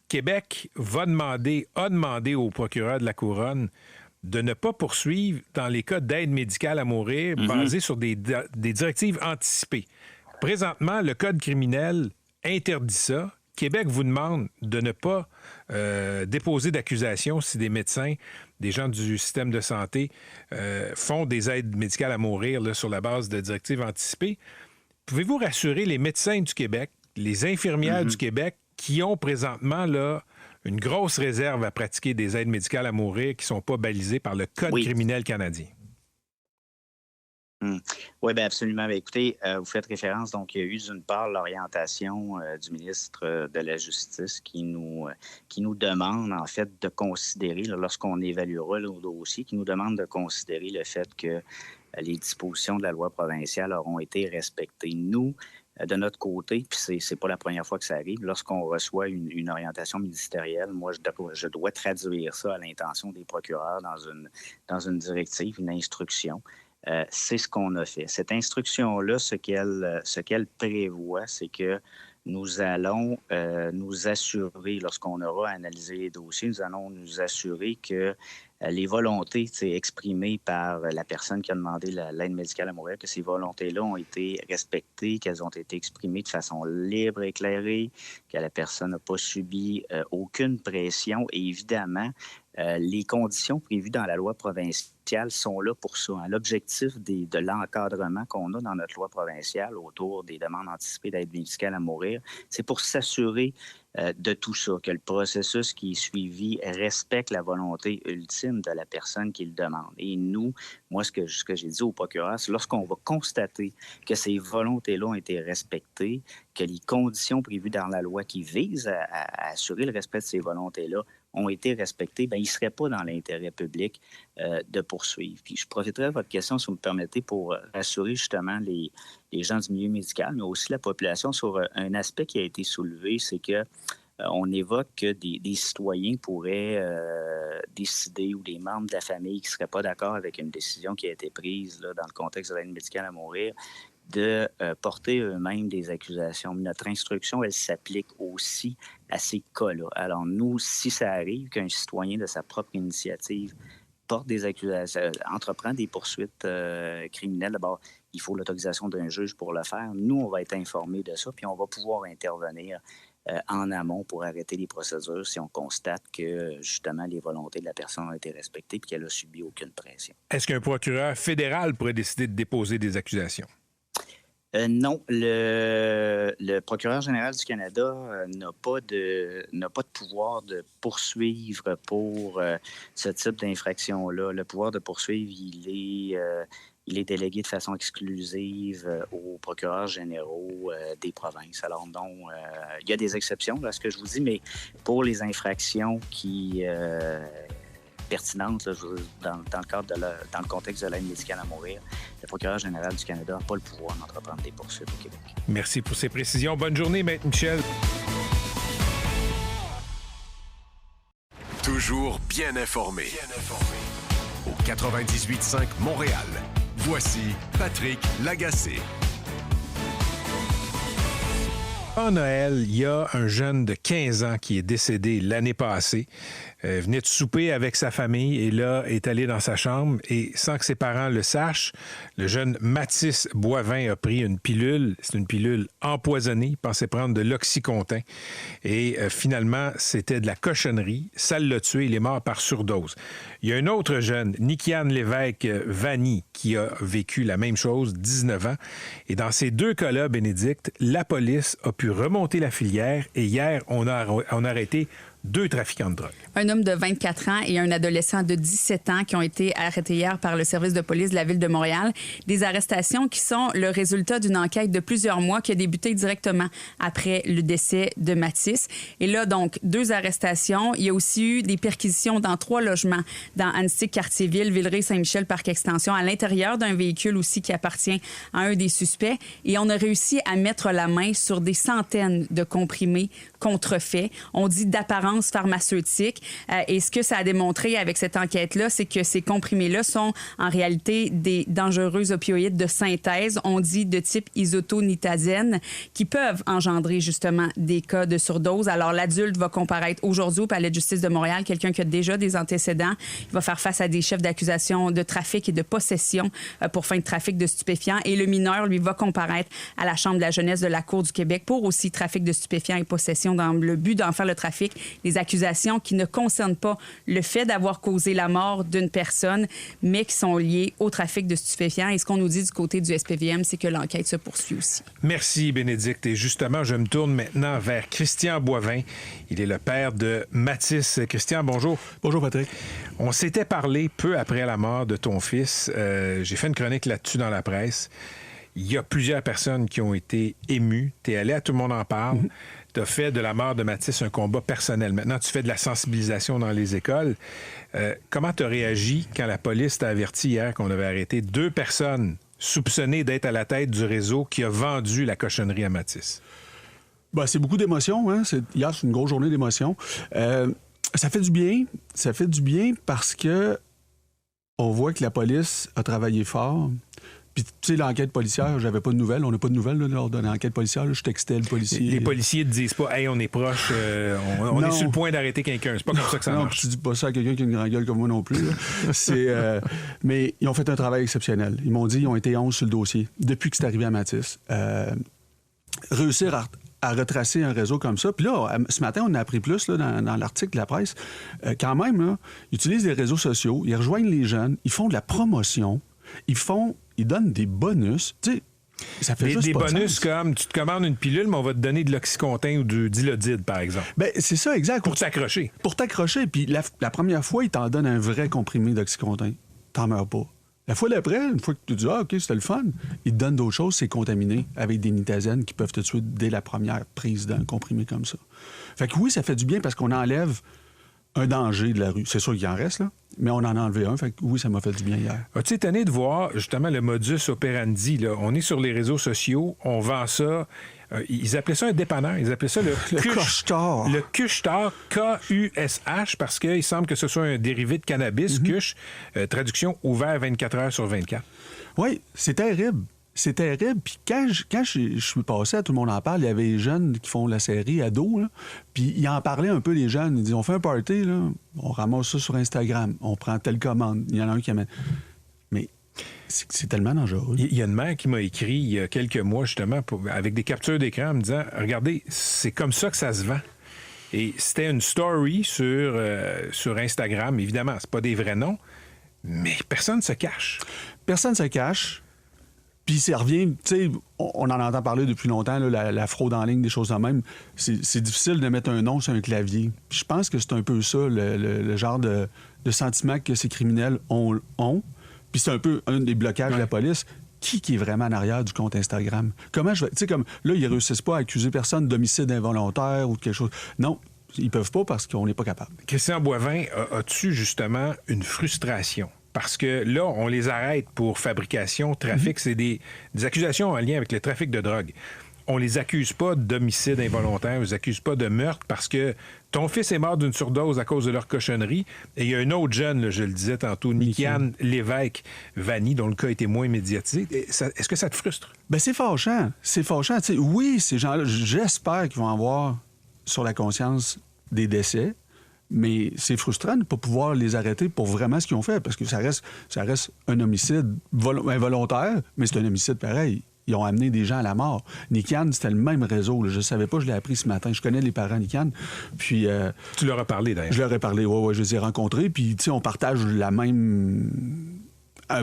Québec a demandé au procureur de la Couronne de ne pas poursuivre dans les cas d'aide médicale à mourir basés sur des directives anticipées. Présentement, le Code criminel interdit ça. Québec vous demande de ne pas déposer d'accusation si des médecins, des gens du système de santé font des aides médicales à mourir là, sur la base de directives anticipées. Pouvez-vous rassurer les médecins du Québec, les infirmières du Québec qui ont présentement là, une grosse réserve à pratiquer des aides médicales à mourir qui ne sont pas balisées par le Code criminel canadien? Oui, bien absolument. Bien, écoutez, vous faites référence, donc il y a eu d'une part l'orientation du ministre de la Justice qui nous demande en fait de considérer, là, lorsqu'on évaluera le dossier, qui nous demande de considérer le fait que les dispositions de la loi provinciale auront été respectées. Nous, de notre côté, puis c'est pas la première fois que ça arrive, lorsqu'on reçoit une orientation ministérielle, moi, je dois traduire ça à l'intention des procureurs dans une directive, une instruction. C'est ce qu'on a fait. Cette instruction-là, ce qu'elle prévoit, c'est que nous allons nous assurer, lorsqu'on aura analysé les dossiers, nous allons nous assurer que les volontés exprimées par la personne qui a demandé l'aide médicale à mourir, que ces volontés-là ont été respectées, qu'elles ont été exprimées de façon libre, éclairée, que la personne n'a pas subi aucune pression. Et évidemment, les conditions prévues dans la loi provinciale sont là pour ça. L'objectif de l'encadrement qu'on a dans notre loi provinciale autour des demandes anticipées d'aide médicale à mourir, c'est pour s'assurer de tout ça, que le processus qui est suivi respecte la volonté ultime de la personne qui le demande. Et nous, moi, ce que j'ai dit au procureur, c'est lorsqu'on va constater que ces volontés-là ont été respectées, que les conditions prévues dans la loi qui visent à assurer le respect de ces volontés-là ont été respectées, bien, il ne serait pas dans l'intérêt public de poursuivre. Puis je profiterai de votre question, si vous me permettez, pour rassurer justement les gens du milieu médical, mais aussi la population sur un aspect qui a été soulevé, c'est que on évoque que des citoyens pourraient décider, ou des membres de la famille qui ne seraient pas d'accord avec une décision qui a été prise là, dans le contexte de l'aide médicale à mourir, de porter eux-mêmes des accusations. Mais notre instruction, elle s'applique aussi à ces cas-là. Alors nous, si ça arrive qu'un citoyen de sa propre initiative porte des accusations, entreprend des poursuites criminelles, d'abord, il faut l'autorisation d'un juge pour le faire. Nous, on va être informés de ça, puis on va pouvoir intervenir en amont pour arrêter les procédures si on constate que, justement, les volontés de la personne ont été respectées et qu'elle n'a subi aucune pression. Est-ce qu'un procureur fédéral pourrait décider de déposer des accusations? Non, le procureur général du Canada n'a pas de pouvoir de poursuivre pour ce type d'infraction-là. Le pouvoir de poursuivre, il est délégué de façon exclusive aux procureurs généraux des provinces. Alors non, il y a des exceptions à ce que je vous dis, mais pour les infractions qui pertinentes là, dans le cadre dans le contexte de l'aide médicale à mourir, le procureur général du Canada n'a pas le pouvoir d'entreprendre des poursuites au Québec. Merci pour ces précisions. Bonne journée, Maître Michel. Toujours bien informé. Au 98.5 Montréal. Voici Patrick Lagacé. En Noël, il y a un jeune de 15 ans qui est décédé l'année passée. Venait de souper avec sa famille et là, est allé dans sa chambre et sans que ses parents le sachent, le jeune Mathis Boivin a pris une pilule. C'est une pilule empoisonnée. Il pensait prendre de l'Oxycontin. Et finalement, c'était de la cochonnerie. Ça l'a tué. Il est mort par surdose. Il y a un autre jeune, Nikiane Lévesque-Vanny, qui a vécu la même chose, 19 ans. Et dans ces deux cas-là, Bénédicte, la police a pu remonter la filière et hier, on a arrêté 2 trafiquants de drogue. Un homme de 24 ans et un adolescent de 17 ans qui ont été arrêtés hier par le service de police de la Ville de Montréal. Des arrestations qui sont le résultat d'une enquête de plusieurs mois qui a débuté directement après le décès de Mathis. Et là, donc, 2 arrestations. Il y a aussi eu des perquisitions dans 3 logements dans Annecy, Quartier-Ville, Villeray, Saint-Michel, Parc Extension, à l'intérieur d'un véhicule aussi qui appartient à un des suspects. Et on a réussi à mettre la main sur des centaines de comprimés contrefaits. On dit d'apparence pharmaceutique. Et ce que ça a démontré avec cette enquête-là, c'est que ces comprimés-là sont en réalité des dangereux opioïdes de synthèse, on dit de type isotonitazène, qui peuvent engendrer justement des cas de surdose. Alors, l'adulte va comparaître aujourd'hui au Palais de justice de Montréal, quelqu'un qui a déjà des antécédents. Il va faire face à des chefs d'accusation de trafic et de possession pour fin de trafic de stupéfiants. Et le mineur, lui, va comparaître à la Chambre de la jeunesse de la Cour du Québec pour aussi trafic de stupéfiants et possession dans le but d'en faire le trafic. Des accusations qui ne concernent pas le fait d'avoir causé la mort d'une personne, mais qui sont liées au trafic de stupéfiants. Et ce qu'on nous dit du côté du SPVM, c'est que l'enquête se poursuit aussi. Merci, Bénédicte. Et justement, je me tourne maintenant vers Christian Boivin. Il est le père de Mathis. Christian, bonjour. Bonjour, Patrick. On s'était parlé peu après la mort de ton fils. J'ai fait une chronique là-dessus dans la presse. Il y a plusieurs personnes qui ont été émues. Tu es allé à Tout le monde en parle. Tu as fait de la mort de Mathis un combat personnel. Maintenant, tu fais de la sensibilisation dans les écoles. Comment tu as réagi quand la police t'a averti hier qu'on avait arrêté 2 personnes soupçonnées d'être à la tête du réseau qui a vendu la cochonnerie à Mathis? Ben, c'est beaucoup d'émotions. Hein? Hier, c'est une grosse journée d'émotions. Ça fait du bien. Ça fait du bien parce que on voit que la police a travaillé fort. Puis, tu sais, l'enquête policière, j'avais pas de nouvelles. On n'a pas de nouvelles là, lors de l'enquête policière. Là, je textais le policier. Les policiers ne disent pas « Hey, on est proche, on est sur le point d'arrêter quelqu'un ». C'est pas comme ça que ça marche. Tu dis pas ça à quelqu'un qui a une grande gueule comme moi non plus. Mais ils ont fait un travail exceptionnel. Ils m'ont dit qu'ils ont été 11 sur le dossier depuis que c'est arrivé à Mathis. Réussir à retracer un réseau comme ça. Puis là, ce matin, on a appris plus là, dans l'article de la presse. Quand même, là, ils utilisent les réseaux sociaux, ils rejoignent les jeunes, ils font de la promotion, ils donnent des bonus. Tu sais, ça fait juste des pas bonus sens. comme tu te commandes une pilule, mais on va te donner de l'Oxycontin ou du Dilodide, par exemple. Ben, c'est ça, exact. Pour t'accrocher. Pour t'accrocher. Puis la première fois, ils t'en donnent un vrai comprimé d'Oxycontin. T'en meurs pas. La fois d'après, une fois que tu dis « Ah, OK, c'était le fun », ils te donnent d'autres choses, c'est contaminé avec des nitazènes qui peuvent te tuer dès la première prise d'un comprimé comme ça. Fait que oui, ça fait du bien parce qu'on enlève un danger de la rue. C'est sûr qu'il en reste, là, mais on en a enlevé un. Fait que oui, ça m'a fait du bien hier. As-tu étonné de voir, justement, le modus operandi, là? On est sur les réseaux sociaux, on vend ça. Ils appelaient ça un dépanneur. Ils appelaient ça le Kush-Tar. Le Kush-Tar, K-U-S-H, parce qu'il semble que ce soit un dérivé de cannabis, Kush, traduction ouvert 24 heures sur 24. Oui, c'est terrible. C'est terrible. Puis quand je suis passé, tout le monde en parle, il y avait les jeunes qui font la série ados, là, puis ils en parlaient un peu, les jeunes. Ils disaient, on fait un party, là, on ramasse ça sur Instagram, on prend telle commande, il y en a un qui amène. Mais c'est tellement dangereux. Il y a une mère qui m'a écrit il y a quelques mois, justement, avec des captures d'écran, en me disant, regardez, c'est comme ça que ça se vend. Et c'était une story sur Instagram. Évidemment, c'est pas des vrais noms, mais personne ne se cache. Personne ne se cache. Puis ça revient, tu sais, on en entend parler depuis longtemps, là, la fraude en ligne, des choses de même. C'est difficile de mettre un nom sur un clavier. Puis je pense que c'est un peu ça, le genre de sentiment que ces criminels ont. Puis c'est un peu un des blocages de la police. Qui est vraiment en arrière du compte Instagram? Comment je vais... Tu sais, comme là, ils réussissent pas à accuser personne d'homicide involontaire ou de quelque chose. Non, ils peuvent pas parce qu'on n'est pas capable. Christian Boivin, as-tu justement une frustration? Parce que là, on les arrête pour fabrication, trafic. C'est des accusations en lien avec le trafic de drogue. On les accuse pas d'homicide involontaire, on les accuse pas de meurtre parce que ton fils est mort d'une surdose à cause de leur cochonnerie. Et il y a un autre jeune, là, je le disais tantôt, Nikian Lévesque-Vanni, dont le cas était moins médiatisé. Est-ce que ça te frustre? Bien, c'est fâchant. C'est fâchant. T'sais, oui, ces gens-là, j'espère qu'ils vont avoir sur la conscience des décès. Mais c'est frustrant de ne pas pouvoir les arrêter pour vraiment ce qu'ils ont fait, parce que ça reste un homicide involontaire, mais c'est un homicide pareil. Ils ont amené des gens à la mort. Nikian, c'était le même réseau. Là. Je ne savais pas, je l'ai appris ce matin. Je connais les parents de Nikian. Puis, tu leur as parlé, d'ailleurs. Je leur ai parlé, oui, je les ai rencontrés. Puis, tu sais, on partage un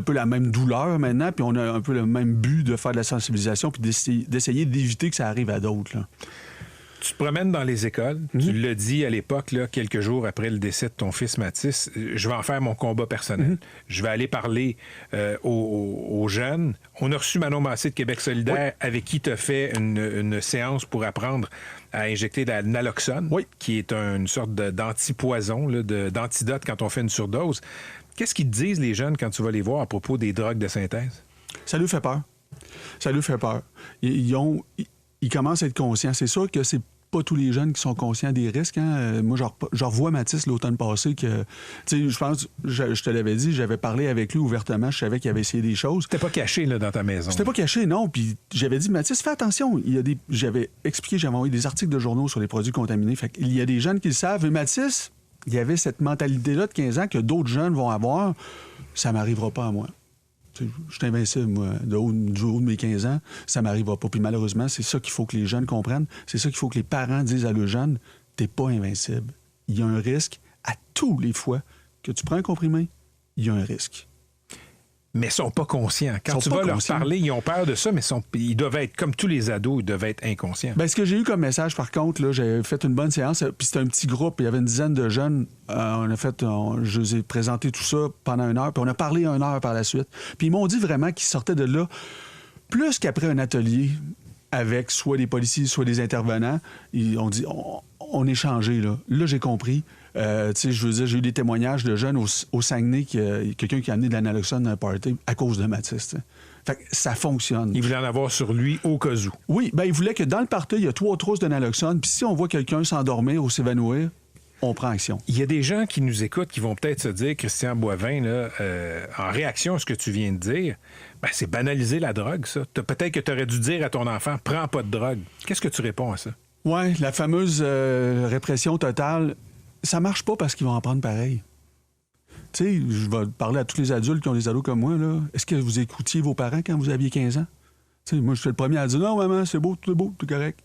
peu la même douleur maintenant, puis on a un peu le même but de faire de la sensibilisation, puis d'essayer d'éviter que ça arrive à d'autres, là. Tu te promènes dans les écoles. Tu l'as dit à l'époque, là, quelques jours après le décès de ton fils Mathis, je vais en faire mon combat personnel. Je vais aller parler aux jeunes. On a reçu Manon Massé de Québec solidaire, avec qui tu as fait une séance pour apprendre à injecter de la naloxone, qui est une sorte d'antipoison, là, d'antidote quand on fait une surdose. Qu'est-ce qu'ils te disent, les jeunes, quand tu vas les voir à propos des drogues de synthèse? Ça lui fait peur. Ça lui fait peur. Ils commencent à être conscients. C'est sûr que c'est pas tous les jeunes qui sont conscients des risques. Hein? Moi, je revois Mathis l'automne passé que, tu sais, je pense, je te l'avais dit, j'avais parlé avec lui ouvertement, je savais qu'il avait essayé des choses. C'était pas caché, là, dans ta maison. C'était pas caché, non. Puis j'avais dit, Mathis, fais attention. J'avais expliqué, j'avais envoyé des articles de journaux sur les produits contaminés. Fait qu'il y a des jeunes qui le savent. Et Mathis, il y avait cette mentalité-là de 15 ans que d'autres jeunes vont avoir. Ça m'arrivera pas à moi. Je suis invincible, moi, du haut de mes 15 ans, ça m'arrivera pas. Puis malheureusement, c'est ça qu'il faut que les jeunes comprennent. C'est ça qu'il faut que les parents disent à leurs jeunes. T'es pas invincible. Il y a un risque à tous les fois que tu prends un comprimé, il y a un risque. Mais ils sont pas conscients. Quand tu vas leur parler, ils ont peur de ça, mais ils doivent être, comme tous les ados, ils doivent être inconscients. Bien, ce que j'ai eu comme message, par contre, là, j'ai fait une bonne séance, puis c'était un petit groupe, il y avait une dizaine de jeunes. Je les ai présenté tout ça pendant 1 heure, puis on a parlé 1 heure par la suite. Puis ils m'ont dit vraiment qu'ils sortaient de là, plus qu'après un atelier avec soit des policiers, soit des intervenants. Ils ont dit, on est changé, là. Là, j'ai compris. Tu sais, je veux dire, j'ai eu des témoignages de jeunes au Saguenay, quelqu'un qui a amené de l'analoxone dans un party à cause de Mathis. T'sais. Fait que ça fonctionne. Il voulait en avoir sur lui au cas où. Oui, bien, il voulait que dans le party, il y a 3 trousses de naloxone, puis si on voit quelqu'un s'endormir ou s'évanouir, on prend action. Il y a des gens qui nous écoutent qui vont peut-être se dire, Christian Boivin, là, en réaction à ce que tu viens de dire, ben, c'est banaliser la drogue, ça. Peut-être que tu aurais dû dire à ton enfant, prends pas de drogue. Qu'est-ce que tu réponds à ça? Oui, la fameuse répression totale, ça marche pas parce qu'ils vont en prendre pareil. Tu sais, je vais parler à tous les adultes qui ont des ados comme moi, là. Est-ce que vous écoutiez vos parents quand vous aviez 15 ans? Tu sais, moi, je suis le premier à dire, non, maman, c'est beau, tout correct.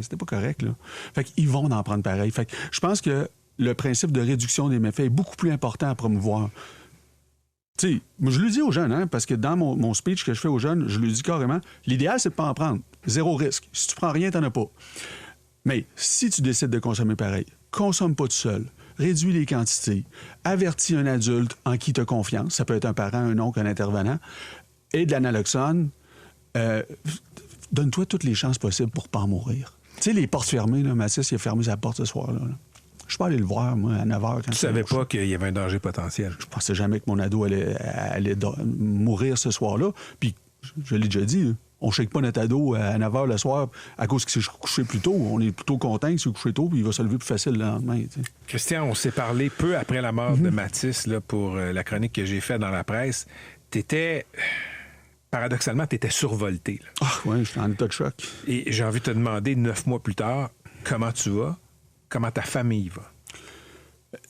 C'était pas correct, là. Fait qu'ils vont en prendre pareil. Fait que je pense que le principe de réduction des méfaits est beaucoup plus important à promouvoir. Tu sais, moi, je le dis aux jeunes, hein, parce que dans mon speech que je fais aux jeunes, je le dis carrément, l'idéal, c'est de pas en prendre. Zéro risque. Si tu prends rien, t'en as pas. Mais si tu décides de consommer pareil, consomme pas tout seul. Réduis les quantités. Avertis un adulte en qui tu as confiance. Ça peut être un parent, un oncle, un intervenant. Et de l'analoxone. Donne-toi toutes les chances possibles pour pas en mourir. Tu sais, les portes fermées, là, Mathis, il a fermé sa porte ce soir-là. Là. Je suis pas allé le voir, moi, à 9h. Tu savais pas qu'il y avait un danger potentiel? Je pensais jamais que mon ado allait mourir ce soir-là. Puis, je l'ai déjà dit, on ne shake pas notre ado à 9h le soir à cause qu'il s'est couché plus tôt. On est plutôt content qu'il s'est couché tôt, puis il va se lever plus facile le lendemain. T'sais. Christian, on s'est parlé peu après la mort de Mathis là, pour la chronique que j'ai faite dans la presse. Paradoxalement, tu étais survolté. Ah oui, j'étais en état de choc. Et j'ai envie de te demander, 9 mois plus tard, comment tu vas? Comment ta famille va?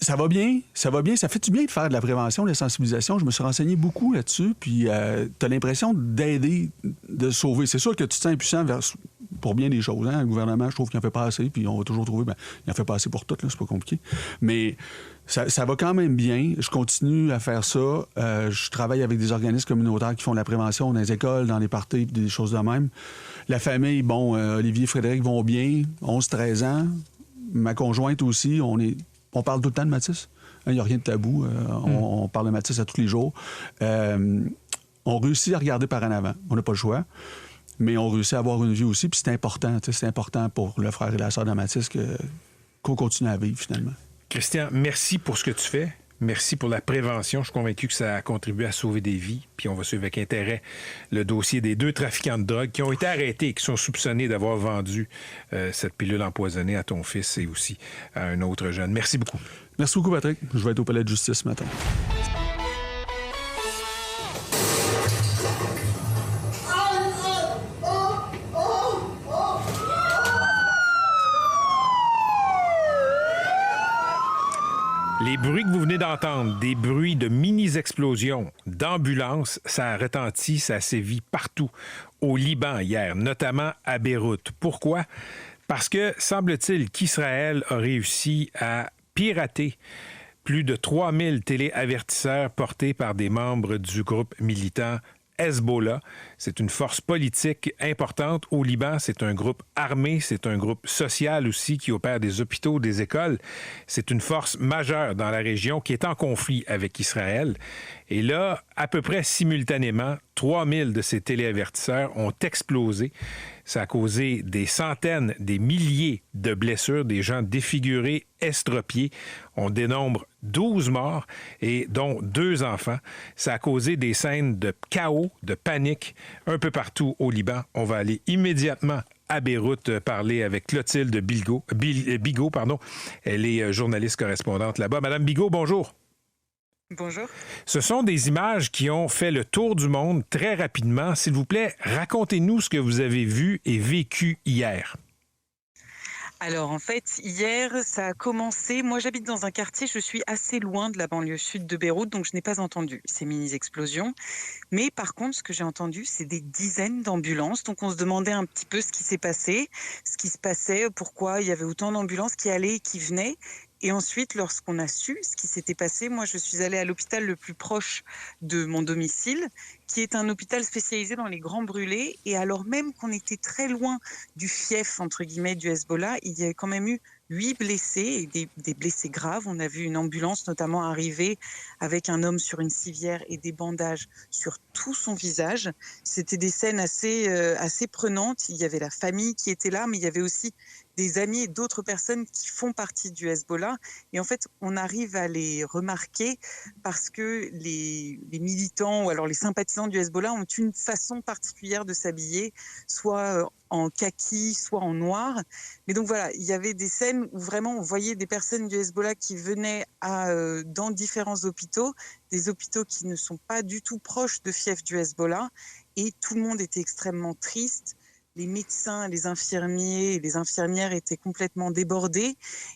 Ça va bien, ça va bien. Ça fait du bien de faire de la prévention, de la sensibilisation. Je me suis renseigné beaucoup là-dessus, puis tu as l'impression d'aider, de sauver. C'est sûr que tu te sens impuissant pour bien des choses. Hein? Le gouvernement, je trouve qu'il en fait pas assez, puis on va toujours trouver, il en fait pas assez pour tout, là, c'est pas compliqué. Mais ça va quand même bien. Je continue à faire ça. Je travaille avec des organismes communautaires qui font de la prévention dans les écoles, dans les parties, des choses de même. La famille, Olivier et Frédéric vont bien, 11-13 ans. Ma conjointe aussi, on parle tout le temps de Mathis. Il n'y a rien de tabou. On parle de Mathis à tous les jours. On réussit à regarder par en avant. On n'a pas le choix. Mais on réussit à avoir une vie aussi. Puis c'est important. C'est important pour le frère et la sœur de Mathis qu'on continue à vivre, finalement. Christian, merci pour ce que tu fais. Merci pour la prévention. Je suis convaincu que ça a contribué à sauver des vies. Puis on va suivre avec intérêt le dossier des 2 trafiquants de drogue qui ont été arrêtés et qui sont soupçonnés d'avoir vendu cette pilule empoisonnée à ton fils et aussi à un autre jeune. Merci beaucoup. Merci beaucoup, Patrick. Je vais être au palais de justice ce matin. Les bruits que vous venez d'entendre, des bruits de mini-explosions, d'ambulances, ça a retenti, ça a sévi partout au Liban hier, notamment à Beyrouth. Pourquoi? Parce que, semble-t-il, qu'Israël a réussi à pirater plus de 3000 téléavertisseurs portés par des membres du groupe militant Hezbollah. C'est une force politique importante au Liban. C'est un groupe armé, c'est un groupe social aussi qui opère des hôpitaux, des écoles. C'est une force majeure dans la région qui est en conflit avec Israël. Et là, à peu près simultanément, 3000 de ces téléavertisseurs ont explosé. Ça a causé des centaines, des milliers de blessures, des gens défigurés, estropiés. On dénombre 12 morts, et dont 2 enfants. Ça a causé des scènes de chaos, de panique, un peu partout au Liban. On va aller immédiatement à Beyrouth parler avec Clotilde Bigot. Elle est journaliste correspondante là-bas. Madame Bigot, bonjour. Bonjour. Ce sont des images qui ont fait le tour du monde très rapidement. S'il vous plaît, racontez-nous ce que vous avez vu et vécu hier. Alors en fait, hier, ça a commencé. Moi, j'habite dans un quartier, je suis assez loin de la banlieue sud de Beyrouth, donc je n'ai pas entendu ces mini-explosions. Mais par contre, ce que j'ai entendu, c'est des dizaines d'ambulances. Donc on se demandait un petit peu ce qui s'est passé, ce qui se passait, pourquoi il y avait autant d'ambulances qui allaient et qui venaient. Et ensuite, lorsqu'on a su ce qui s'était passé, moi, je suis allée à l'hôpital le plus proche de mon domicile, qui est un hôpital spécialisé dans les grands brûlés. Et alors même qu'on était très loin du fief, entre guillemets, du Hezbollah, il y avait quand même eu 8 blessés, et des blessés graves. On a vu une ambulance notamment arriver avec un homme sur une civière et des bandages sur tout son visage. C'était des scènes assez prenantes. Il y avait la famille qui était là, mais il y avait aussi des amis et d'autres personnes qui font partie du Hezbollah. Et en fait, on arrive à les remarquer parce que les militants ou alors les sympathisants gens du Hezbollah ont une façon particulière de s'habiller, soit en kaki, soit en noir. Mais donc voilà, il y avait des scènes où vraiment on voyait des personnes du Hezbollah qui venaient dans différents hôpitaux, des hôpitaux qui ne sont pas du tout proches de fiefs du Hezbollah, et tout le monde était extrêmement triste. Les médecins, les infirmiers et les infirmières étaient complètement débordés,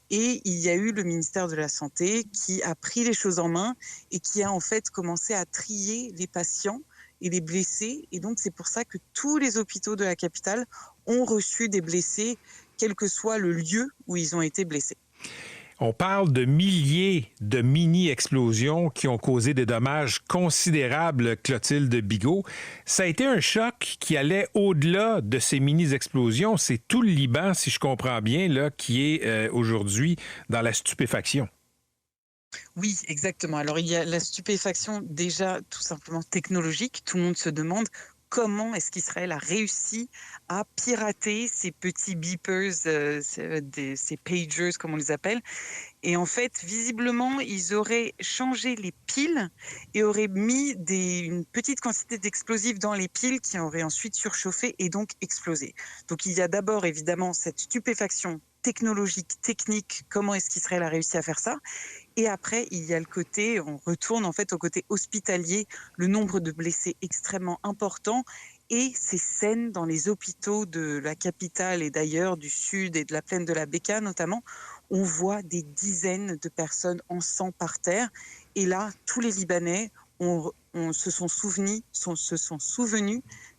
et il y a eu le ministère de la Santé qui a pris les choses en main et qui a en fait commencé à trier les patients et les blessés. Et donc c'est pour ça que tous les hôpitaux de la capitale ont reçu des blessés, quel que soit le lieu où ils ont été blessés. On parle de milliers de mini-explosions qui ont causé des dommages considérables, Clotilde Bigot. Ça a été un choc qui allait au-delà de ces mini-explosions. C'est tout le Liban, si je comprends bien, là, qui est aujourd'hui dans la stupéfaction. Oui, exactement. Alors, il y a la stupéfaction déjà tout simplement technologique. Tout le monde se demande comment est-ce qu'Israël a réussi à pirater ces petits beepers, ces pagers, comme on les appelle. Et en fait, visiblement, ils auraient changé les piles et auraient mis une petite quantité d'explosifs dans les piles qui auraient ensuite surchauffé et donc explosé. Donc, il y a d'abord, évidemment, cette stupéfaction technologique, technique, comment est-ce qu'Israël a réussi à faire ça. Et après, il y a le côté, on retourne en fait au côté hospitalier, le nombre de blessés extrêmement important et ces scènes dans les hôpitaux de la capitale et d'ailleurs du sud et de la plaine de la Bekaa notamment, on voit des dizaines de personnes en sang par terre. Et là, tous les Libanais se sont souvenus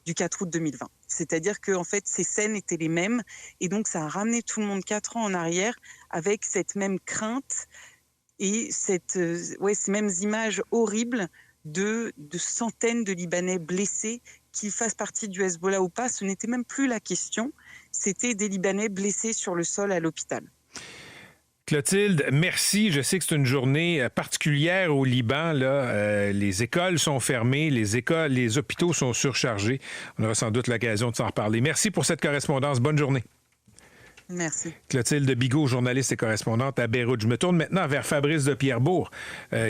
du 4 août 2020. C'est-à-dire que en fait, ces scènes étaient les mêmes et donc ça a ramené tout le monde 4 ans en arrière avec cette même crainte et ces mêmes images horribles de centaines de Libanais blessés, qu'ils fassent partie du Hezbollah ou pas, ce n'était même plus la question, c'était des Libanais blessés sur le sol à l'hôpital. Clotilde, merci. Je sais que c'est une journée particulière au Liban. Là. Les écoles sont fermées, les hôpitaux sont surchargés. On aura sans doute l'occasion de s'en reparler. Merci pour cette correspondance. Bonne journée. Merci. Clotilde Bigot, journaliste et correspondante à Beyrouth. Je me tourne maintenant vers Fabrice de Pierrebourg,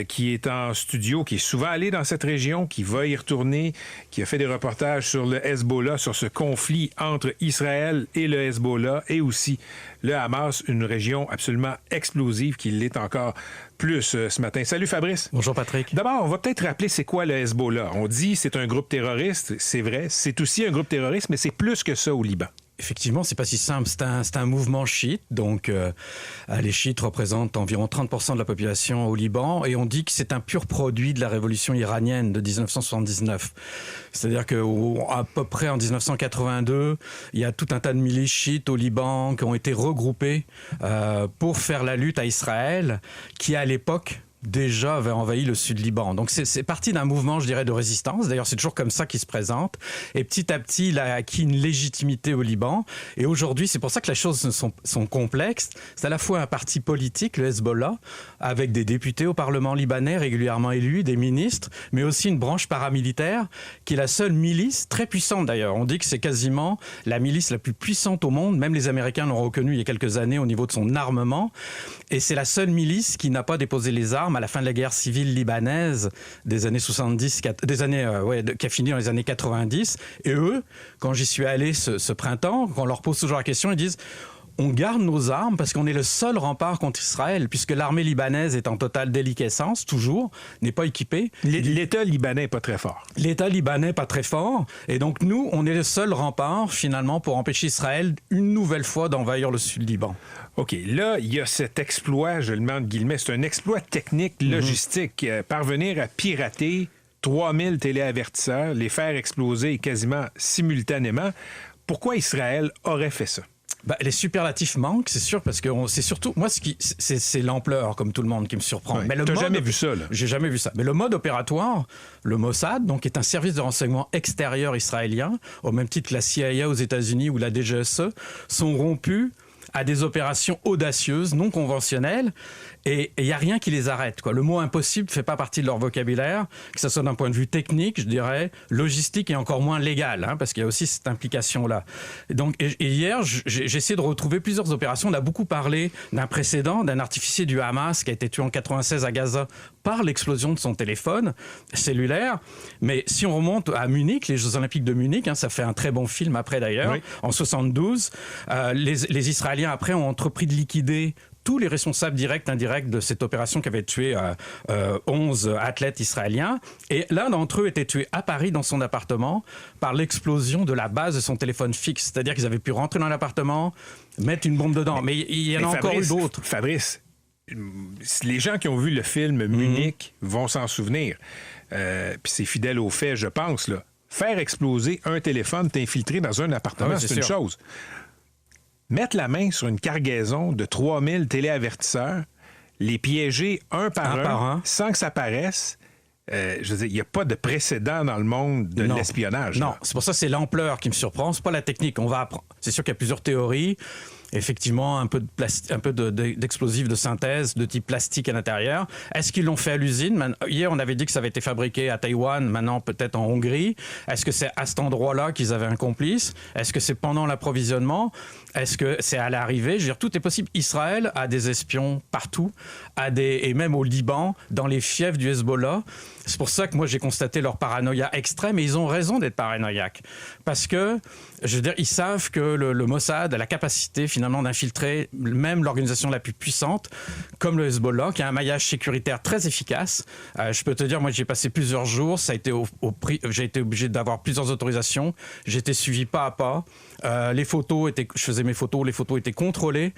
qui est en studio, qui est souvent allé dans cette région, qui va y retourner, qui a fait des reportages sur le Hezbollah, sur ce conflit entre Israël et le Hezbollah, et aussi le Hamas, une région absolument explosive qui l'est encore plus ce matin. Salut Fabrice. Bonjour Patrick. D'abord, on va peut-être rappeler c'est quoi le Hezbollah. On dit c'est un groupe terroriste, c'est vrai, c'est aussi un groupe terroriste, mais c'est plus que ça au Liban. Effectivement, c'est pas si simple. C'est un mouvement chiite. Donc, les chiites représentent environ 30% de la population au Liban. Et on dit que c'est un pur produit de la révolution iranienne de 1979. C'est-à-dire qu'à peu près en 1982, il y a tout un tas de milices chiites au Liban qui ont été regroupées pour faire la lutte à Israël, qui à l'époque déjà avait envahi le sud Liban. Donc c'est parti d'un mouvement, je dirais, de résistance. D'ailleurs, c'est toujours comme ça qu'il se présente. Et petit à petit, il a acquis une légitimité au Liban. Et aujourd'hui, c'est pour ça que les choses sont complexes. C'est à la fois un parti politique, le Hezbollah, avec des députés au Parlement libanais régulièrement élus, des ministres, mais aussi une branche paramilitaire qui est la seule milice, très puissante d'ailleurs. On dit que c'est quasiment la milice la plus puissante au monde. Même les Américains l'ont reconnu il y a quelques années au niveau de son armement. Et c'est la seule milice qui n'a pas déposé les armes à la fin de la guerre civile libanaise des années 70, qui a fini dans les années 90. Et eux, quand j'y suis allé ce printemps, quand on leur pose toujours la question, ils disent on garde nos armes parce qu'on est le seul rempart contre Israël, puisque l'armée libanaise est en totale déliquescence, toujours, n'est pas équipée. L'État libanais n'est pas très fort. L'État libanais n'est pas très fort. Et donc, nous, on est le seul rempart, finalement, pour empêcher Israël, une nouvelle fois, d'envahir le sud Liban. OK. Là, il y a cet exploit, je le mets entre guillemets, c'est un exploit technique, logistique. Parvenir à pirater 3000 téléavertisseurs, les faire exploser quasiment simultanément. Pourquoi Israël aurait fait ça? Les superlatifs manquent, c'est sûr, parce que c'est surtout... Moi, c'est l'ampleur, comme tout le monde, qui me surprend. Ouais, t'as jamais vu ça, là? J'ai jamais vu ça. Mais le mode opératoire, le Mossad, donc, est un service de renseignement extérieur israélien, au même titre que la CIA aux États-Unis ou la DGSE, sont rompus à des opérations audacieuses, non conventionnelles, et il n'y a rien qui les arrête, quoi. Le mot impossible ne fait pas partie de leur vocabulaire, que ce soit d'un point de vue technique, je dirais, logistique et encore moins légal, hein, parce qu'il y a aussi cette implication-là. Et hier, j'ai essayé de retrouver plusieurs opérations. On a beaucoup parlé d'un précédent, d'un artificier du Hamas qui a été tué en 1996 à Gaza par l'explosion de son téléphone cellulaire. Mais si on remonte à Munich, les Jeux Olympiques de Munich, hein, ça fait un très bon film après d'ailleurs, oui. En 1972, les Israéliens après ont entrepris de liquider tous les responsables directs et indirects de cette opération qui avait tué 11 athlètes israéliens. Et l'un d'entre eux était tué à Paris dans son appartement par l'explosion de la base de son téléphone fixe. C'est-à-dire qu'ils avaient pu rentrer dans l'appartement, mettre une bombe dedans. Mais il y en a encore eu d'autres. Fabrice, les gens qui ont vu le film Munich vont s'en souvenir. Puis c'est fidèle aux faits, je pense. Là. Faire exploser un téléphone, t'infiltrer dans un appartement, c'est une chose. Mettre la main sur une cargaison de 3000 téléavertisseurs, les piéger un par un, sans que ça paraisse, je veux dire, il n'y a pas de précédent dans le monde de l'espionnage. Non, c'est pour ça que c'est l'ampleur qui me surprend, c'est pas la technique. On va apprendre. C'est sûr qu'il y a plusieurs théories. Effectivement, un peu d'explosifs de synthèse de type plastique à l'intérieur. Est-ce qu'ils l'ont fait à l'usine? Hier, on avait dit que ça avait été fabriqué à Taïwan, maintenant peut-être en Hongrie. Est-ce que c'est à cet endroit-là qu'ils avaient un complice? Est-ce que c'est pendant l'approvisionnement? Est-ce que c'est à l'arrivée? Je veux dire, tout est possible. Israël a des espions partout, et même au Liban, dans les fiefs du Hezbollah. C'est pour ça que moi, j'ai constaté leur paranoïa extrême, et ils ont raison d'être paranoïaques. Parce que, je veux dire, ils savent que le Mossad a la capacité, finalement, d'infiltrer même l'organisation la plus puissante, comme le Hezbollah, qui a un maillage sécuritaire très efficace. Je peux te dire, moi, j'ai passé plusieurs jours, ça a été j'ai été obligé d'avoir plusieurs autorisations, j'ai été suivi pas à pas. Je faisais mes photos, les photos étaient contrôlées.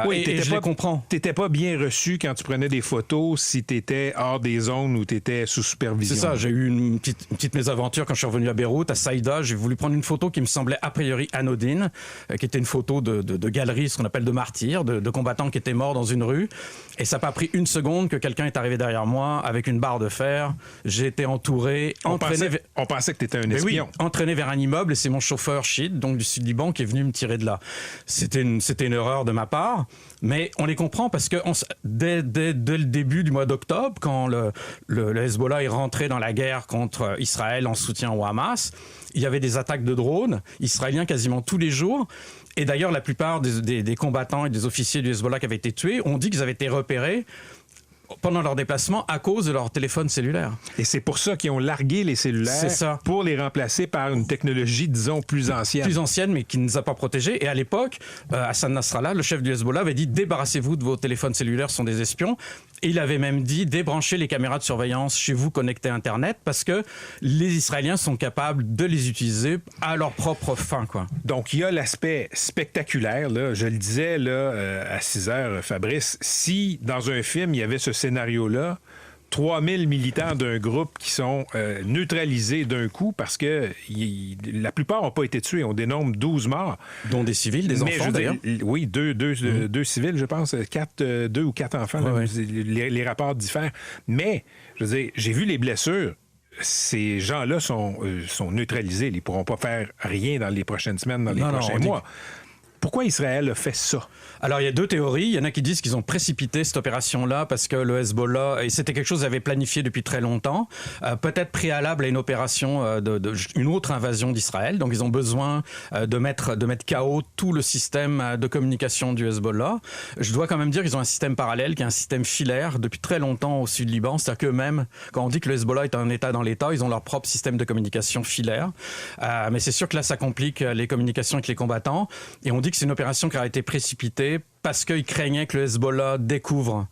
Oui, et je les comprends. T'étais pas bien reçu quand tu prenais des photos si t'étais hors des zones où t'étais sous supervision. C'est ça, j'ai eu une petite mésaventure quand je suis revenu à Beyrouth, à Saïda. J'ai voulu prendre une photo qui me semblait a priori anodine, qui était une photo de galerie, ce qu'on appelle de martyrs, de combattants qui étaient morts dans une rue. Et ça n'a pas pris une seconde que quelqu'un est arrivé derrière moi avec une barre de fer. J'ai été entouré, entraîné... On pensait que t'étais un espion. Oui, entraîné vers un immeuble, et c'est mon chauffeur chiite, donc du Sud-Liban, qui est venu me tirer de là. C'était une erreur de ma part, mais on les comprend parce que dès le début du mois d'octobre, quand le Hezbollah est rentré dans la guerre contre Israël en soutien au Hamas, il y avait des attaques de drones israéliens quasiment tous les jours. Et d'ailleurs, la plupart des combattants et des officiers du Hezbollah qui avaient été tués ont dit qu'ils avaient été repérés pendant leur déplacement à cause de leur téléphone cellulaire. Et c'est pour ça qu'ils ont largué les cellulaires pour les remplacer par une technologie, disons, plus ancienne. Plus ancienne, mais qui ne nous a pas protégés. Et à l'époque, Hassan Nasrallah, le chef du Hezbollah, avait dit « Débarrassez-vous de vos téléphones cellulaires, ce sont des espions ». Et il avait même dit « Débranchez les caméras de surveillance chez vous connectées à Internet » parce que les Israéliens sont capables de les utiliser à leur propre fin, quoi. Donc, il y a l'aspect spectaculaire, là. Je le disais là, à 6 heures, Fabrice, si dans un film, il y avait ce scénario-là, 3000 militants d'un groupe qui sont neutralisés d'un coup parce que la plupart n'ont pas été tués. On dénombre 12 morts. Dont des civils, des enfants, d'ailleurs. Oui, deux civils, je pense. 2 ou 4 enfants. Ouais, là, les rapports diffèrent. Mais, je veux dire, j'ai vu les blessures. Ces gens-là sont neutralisés. Ils ne pourront pas faire rien dans les prochaines semaines, dans les prochains mois. Pourquoi Israël a fait ça? Alors, il y a deux théories. Il y en a qui disent qu'ils ont précipité cette opération-là parce que le Hezbollah, et c'était quelque chose qu'ils avaient planifié depuis très longtemps, peut-être préalable à une opération, une autre invasion d'Israël. Donc, ils ont besoin de mettre KO tout le système de communication du Hezbollah. Je dois quand même dire qu'ils ont un système parallèle, qui est un système filaire depuis très longtemps au Sud-Liban. C'est-à-dire qu'eux-mêmes, quand on dit que le Hezbollah est un État dans l'État, ils ont leur propre système de communication filaire. Mais c'est sûr que là, ça complique les communications avec les combattants. Et on dit que c'est une opération qui a été précipitée parce qu'ils craignaient que le Hezbollah découvre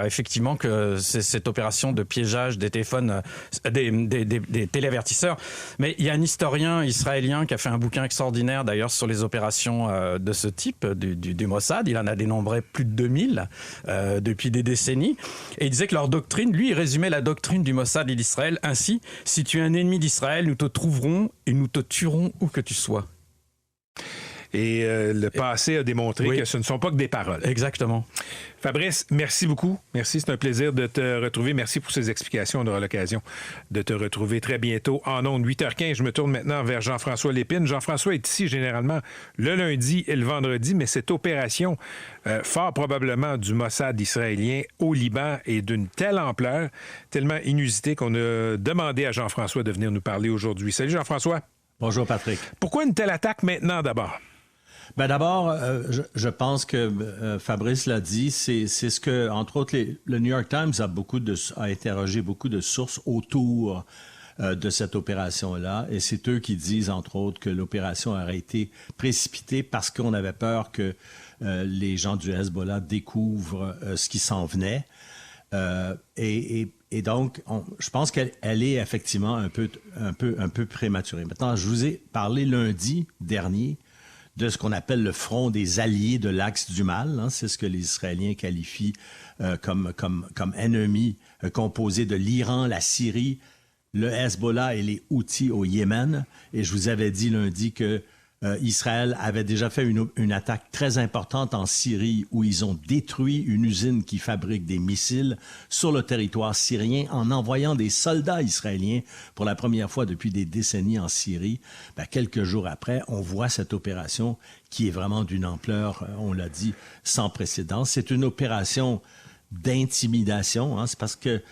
effectivement que c'est cette opération de piégeage des téléphones, des téléavertisseurs. Mais il y a un historien israélien qui a fait un bouquin extraordinaire d'ailleurs sur les opérations de ce type du Mossad. Il en a dénombré plus de 2000 depuis des décennies. Et il disait que leur doctrine, lui, il résumait la doctrine du Mossad et d'Israël ainsi: si tu es un ennemi d'Israël, nous te trouverons et nous te tuerons où que tu sois. Et le passé a démontré que ce ne sont pas que des paroles. Exactement. Fabrice, merci beaucoup. Merci, c'est un plaisir de te retrouver. Merci pour ces explications. On aura l'occasion de te retrouver très bientôt en ondes. 8h15, je me tourne maintenant vers Jean-François Lépine. Jean-François est ici généralement le lundi et le vendredi, mais cette opération, fort probablement du Mossad israélien au Liban, est d'une telle ampleur, tellement inusitée qu'on a demandé à Jean-François de venir nous parler aujourd'hui. Salut Jean-François. Bonjour Patrick. Pourquoi une telle attaque maintenant d'abord? Ben d'abord, je pense que Fabrice l'a dit, c'est ce que, entre autres, le New York Times a interrogé beaucoup de sources autour de cette opération-là, et c'est eux qui disent, entre autres, que l'opération aurait été précipitée parce qu'on avait peur que les gens du Hezbollah découvrent ce qui s'en venait. Et donc, je pense qu'elle est effectivement un peu prématurée. Maintenant, je vous ai parlé lundi dernier de ce qu'on appelle le front des alliés de l'axe du mal. Hein. C'est ce que les Israéliens qualifient comme ennemi composé de l'Iran, la Syrie, le Hezbollah et les Houthis au Yémen. Et je vous avais dit lundi que Israël avait déjà fait une attaque très importante en Syrie où ils ont détruit une usine qui fabrique des missiles sur le territoire syrien en envoyant des soldats israéliens pour la première fois depuis des décennies en Syrie. Ben, quelques jours après, on voit cette opération qui est vraiment d'une ampleur, on l'a dit, sans précédent. C'est une opération d'intimidation. Hein. C'est parce que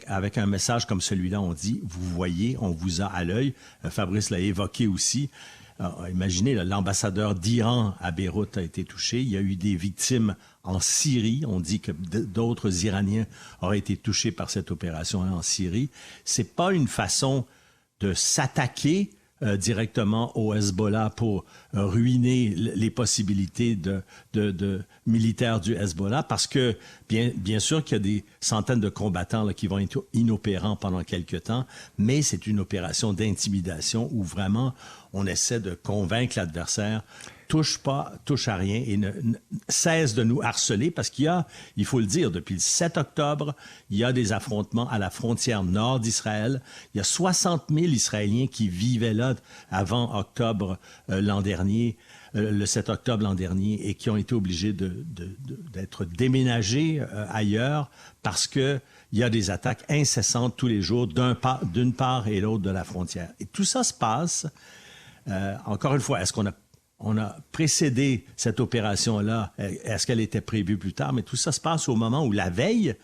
avec un message comme celui-là, on dit, vous voyez, on vous a à l'œil. Fabrice l'a évoqué aussi. Alors, imaginez, l'ambassadeur d'Iran à Beyrouth a été touché. Il y a eu des victimes en Syrie. On dit que d'autres Iraniens auraient été touchés par cette opération-là en Syrie. C'est pas une façon de s'attaquer directement au Hezbollah pour ruiner les possibilités de militaires du Hezbollah, parce que bien sûr qu'il y a des centaines de combattants là, qui vont être inopérants pendant quelque temps, mais c'est une opération d'intimidation où vraiment on essaie de convaincre l'adversaire, touche à rien et ne cesse de nous harceler, parce il faut le dire, depuis le 7 octobre, il y a des affrontements à la frontière nord d'Israël. Il y a 60 000 Israéliens qui vivaient là avant octobre l'an dernier, le 7 octobre l'an dernier, et qui ont été obligés d'être déménagés ailleurs parce que il y a des attaques incessantes tous les jours d'une part et l'autre de la frontière. Et tout ça se passe, encore une fois, est-ce qu'on a précédé cette opération-là? Est-ce qu'elle était prévue plus tard? Mais tout ça se passe au moment où, la veille,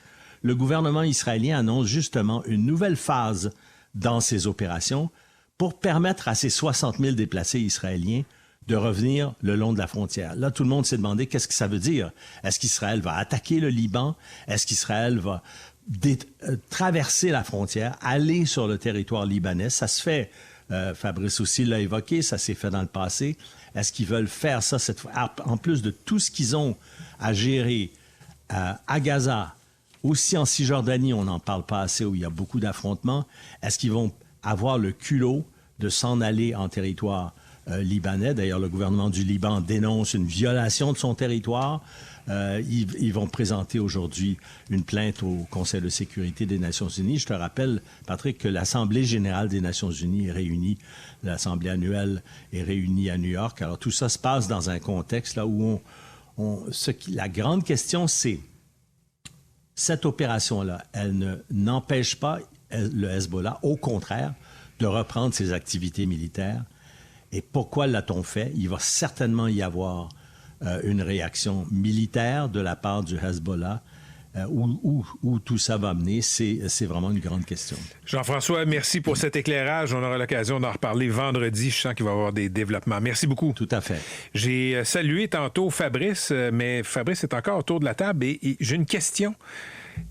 le gouvernement israélien annonce justement une nouvelle phase dans ces opérations pour permettre à ces 60 000 déplacés israéliens de revenir le long de la frontière. Là, tout le monde s'est demandé qu'est-ce que ça veut dire. Est-ce qu'Israël va attaquer le Liban? Est-ce qu'Israël va traverser la frontière, aller sur le territoire libanais? Ça se fait, Fabrice aussi l'a évoqué, ça s'est fait dans le passé. Est-ce qu'ils veulent faire ça cette fois? En plus de tout ce qu'ils ont à gérer à Gaza, aussi en Cisjordanie, on n'en parle pas assez, où il y a beaucoup d'affrontements. Est-ce qu'ils vont avoir le culot de s'en aller en territoire libanais? D'ailleurs, le gouvernement du Liban dénonce une violation de son territoire. Ils vont présenter aujourd'hui une plainte au Conseil de sécurité des Nations unies. Je te rappelle, Patrick, que l'Assemblée générale des Nations unies est réunie, l'Assemblée annuelle est réunie à New York. Alors, tout ça se passe dans un contexte là où la grande question, c'est cette opération-là, elle n'empêche pas le Hezbollah, au contraire, de reprendre ses activités militaires. Et pourquoi l'a-t-on fait? Il va certainement y avoir une réaction militaire de la part du Hezbollah. Où tout ça va mener, c'est vraiment une grande question. Jean-François, merci pour cet éclairage. On aura l'occasion d'en reparler vendredi. Je sens qu'il va y avoir des développements. Merci beaucoup. Tout à fait. J'ai salué tantôt Fabrice, mais Fabrice est encore autour de la table et j'ai une question.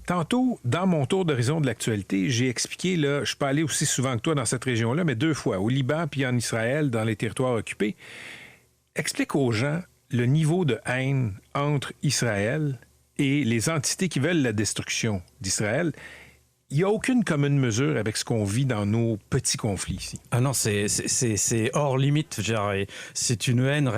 Tantôt, dans mon tour d'horizon de l'actualité, j'ai expliqué, là, je ne suis pas allé aussi souvent que toi dans cette région-là, mais 2 fois, au Liban puis en Israël, dans les territoires occupés. Explique aux gens le niveau de haine entre Israël et les entités qui veulent la destruction d'Israël. il n'y a aucune commune mesure avec ce qu'on vit dans nos petits conflits ici. Ah non, c'est hors limite. Je dirais. C'est une haine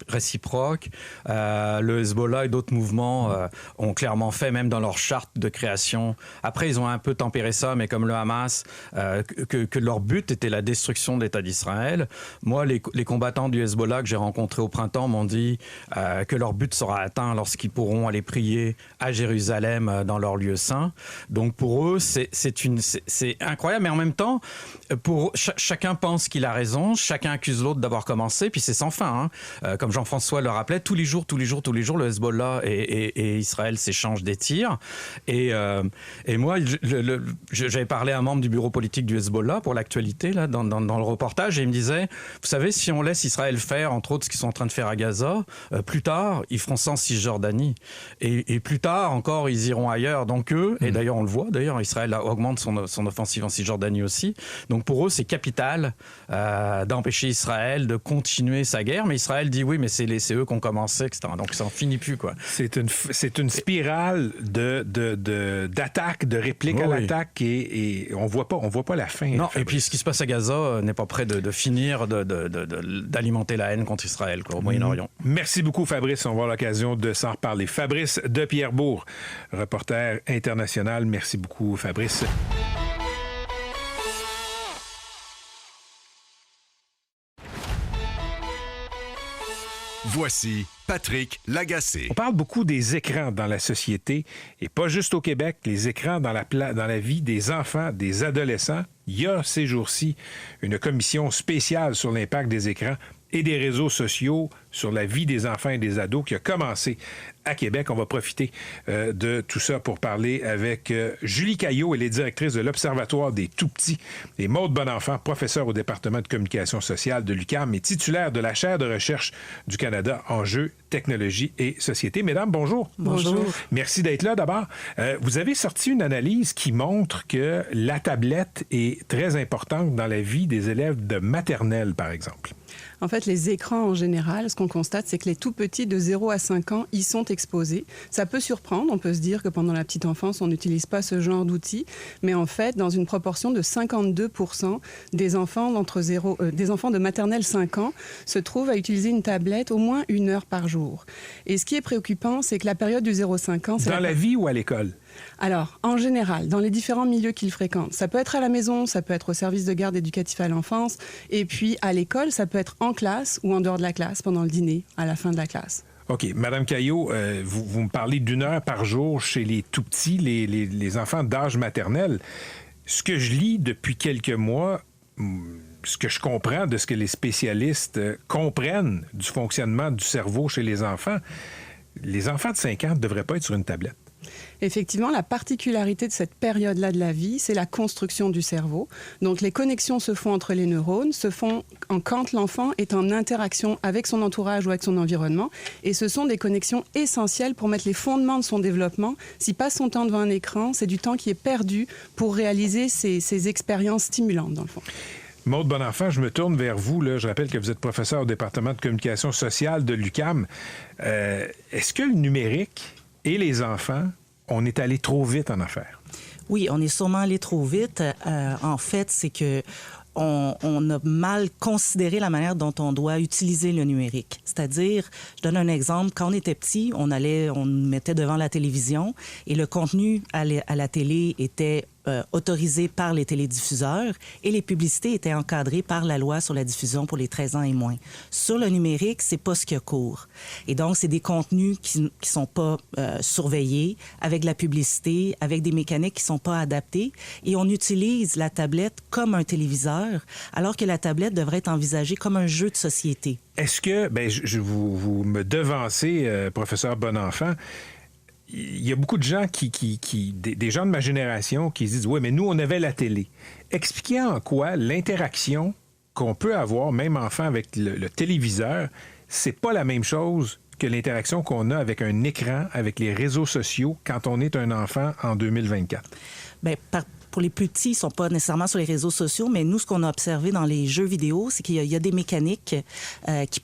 réciproque. Le Hezbollah et d'autres mouvements ont clairement fait, même dans leur charte de création. Après, ils ont un peu tempéré ça, mais comme le Hamas, que leur but était la destruction de l'État d'Israël. Moi, les combattants du Hezbollah que j'ai rencontrés au printemps m'ont dit que leur but sera atteint lorsqu'ils pourront aller prier à Jérusalem dans leur lieu saint. Donc pour eux, c'est incroyable, mais en même temps, chacun pense qu'il a raison, chacun accuse l'autre d'avoir commencé, puis c'est sans fin. Hein. Comme Jean-François le rappelait, tous les jours, le Hezbollah et Israël s'échangent des tirs. Et moi, j'avais parlé à un membre du bureau politique du Hezbollah pour l'actualité, là, dans le reportage, et il me disait, vous savez, si on laisse Israël faire, entre autres, ce qu'ils sont en train de faire à Gaza, plus tard, ils feront ça en Cisjordanie. Et plus tard, encore, ils iront ailleurs. Donc eux, et d'ailleurs, on le voit, Israël augmente son offensive en Cisjordanie aussi. Donc pour eux, c'est capital d'empêcher Israël de continuer sa guerre. Mais Israël dit oui, mais c'est eux qui ont commencé, etc. Donc ça n'en finit plus, quoi. C'est une spirale d'attaque, de réplique à l'attaque, et on voit pas la fin. Non, et puis ce qui se passe à Gaza n'est pas prêt de finir d'alimenter la haine contre Israël, quoi, au Moyen-Orient. Merci beaucoup, Fabrice. On va avoir l'occasion de s'en reparler. Fabrice de Pierrebourg, reporter international. Merci beaucoup, Fabrice. Voici Patrick Lagacé. On parle beaucoup des écrans dans la société, et pas juste au Québec, les écrans dans la vie des enfants, des adolescents. Il y a ces jours-ci une commission spéciale sur l'impact des écrans et des réseaux sociaux sur la vie des enfants et des ados qui a commencé à Québec. On va profiter de tout ça pour parler avec Julie Caillot. Elle est directrice de l'Observatoire des Tout-Petits, et Maude Bonenfant, professeure au département de communication sociale de l'UQAM et titulaire de la chaire de recherche du Canada Enjeux, technologie et société. Mesdames, bonjour. Bonjour. Merci d'être là d'abord. Vous avez sorti une analyse qui montre que la tablette est très importante dans la vie des élèves de maternelle, par exemple. En fait, les écrans en général, ce qu'on constate, c'est que les tout petits de 0 à 5 ans y sont exposés. Ça peut surprendre, on peut se dire que pendant la petite enfance, on n'utilise pas ce genre d'outils, mais en fait, dans une proportion de 52% des enfants des enfants de maternelle 5 ans se trouvent à utiliser une tablette au moins 1 heure par jour. Et ce qui est préoccupant, c'est que la période du 0-5 ans... Dans la vie ou à l'école? Alors, en général, dans les différents milieux qu'ils fréquentent, ça peut être à la maison, ça peut être au service de garde éducatif à l'enfance, et puis à l'école, ça peut être en classe ou en dehors de la classe, pendant le dîner, à la fin de la classe. OK. Madame Caillot, vous me parlez d'1 heure par jour chez les tout-petits, les enfants d'âge maternel. Ce que je lis depuis quelques mois, ce que je comprends de ce que les spécialistes comprennent du fonctionnement du cerveau chez les enfants de 5 ans ne devraient pas être sur une tablette. Effectivement, la particularité de cette période-là de la vie, c'est la construction du cerveau. Donc, les connexions se font entre les neurones, se font quand l'enfant est en interaction avec son entourage ou avec son environnement. Et ce sont des connexions essentielles pour mettre les fondements de son développement. S'il passe son temps devant un écran, c'est du temps qui est perdu pour réaliser ces expériences stimulantes, dans le fond. Maude Bonenfant, je me tourne vers vous. Là. Je rappelle que vous êtes professeur au département de communication sociale de l'UQAM. Est-ce que le numérique et les enfants, on est allé trop vite en affaires? Oui, on est sûrement allé trop vite. En fait, c'est que on a mal considéré la manière dont on doit utiliser le numérique. C'est-à-dire, je donne un exemple, quand on était petit, on mettait devant la télévision et le contenu à la télé était autorisé par les télédiffuseurs et les publicités étaient encadrées par la loi sur la diffusion pour les 13 ans et moins. Sur le numérique, c'est pas ce qu'il y a cours. Et donc, c'est des contenus qui sont pas surveillés, avec de la publicité, avec des mécaniques qui sont pas adaptées. Et on utilise la tablette comme un téléviseur, alors que la tablette devrait être envisagée comme un jeu de société. Est-ce que, vous me devancez, professeur Bonenfant, il y a beaucoup de gens des gens de ma génération qui se disent « Oui, mais nous, on avait la télé ». Expliquez en quoi l'interaction qu'on peut avoir, même enfant, avec le téléviseur, c'est pas la même chose que l'interaction qu'on a avec un écran, avec les réseaux sociaux, quand on est un enfant en 2024. Pour les petits, ils ne sont pas nécessairement sur les réseaux sociaux, mais nous, ce qu'on a observé dans les jeux vidéo, c'est qu'il y a des mécaniques qui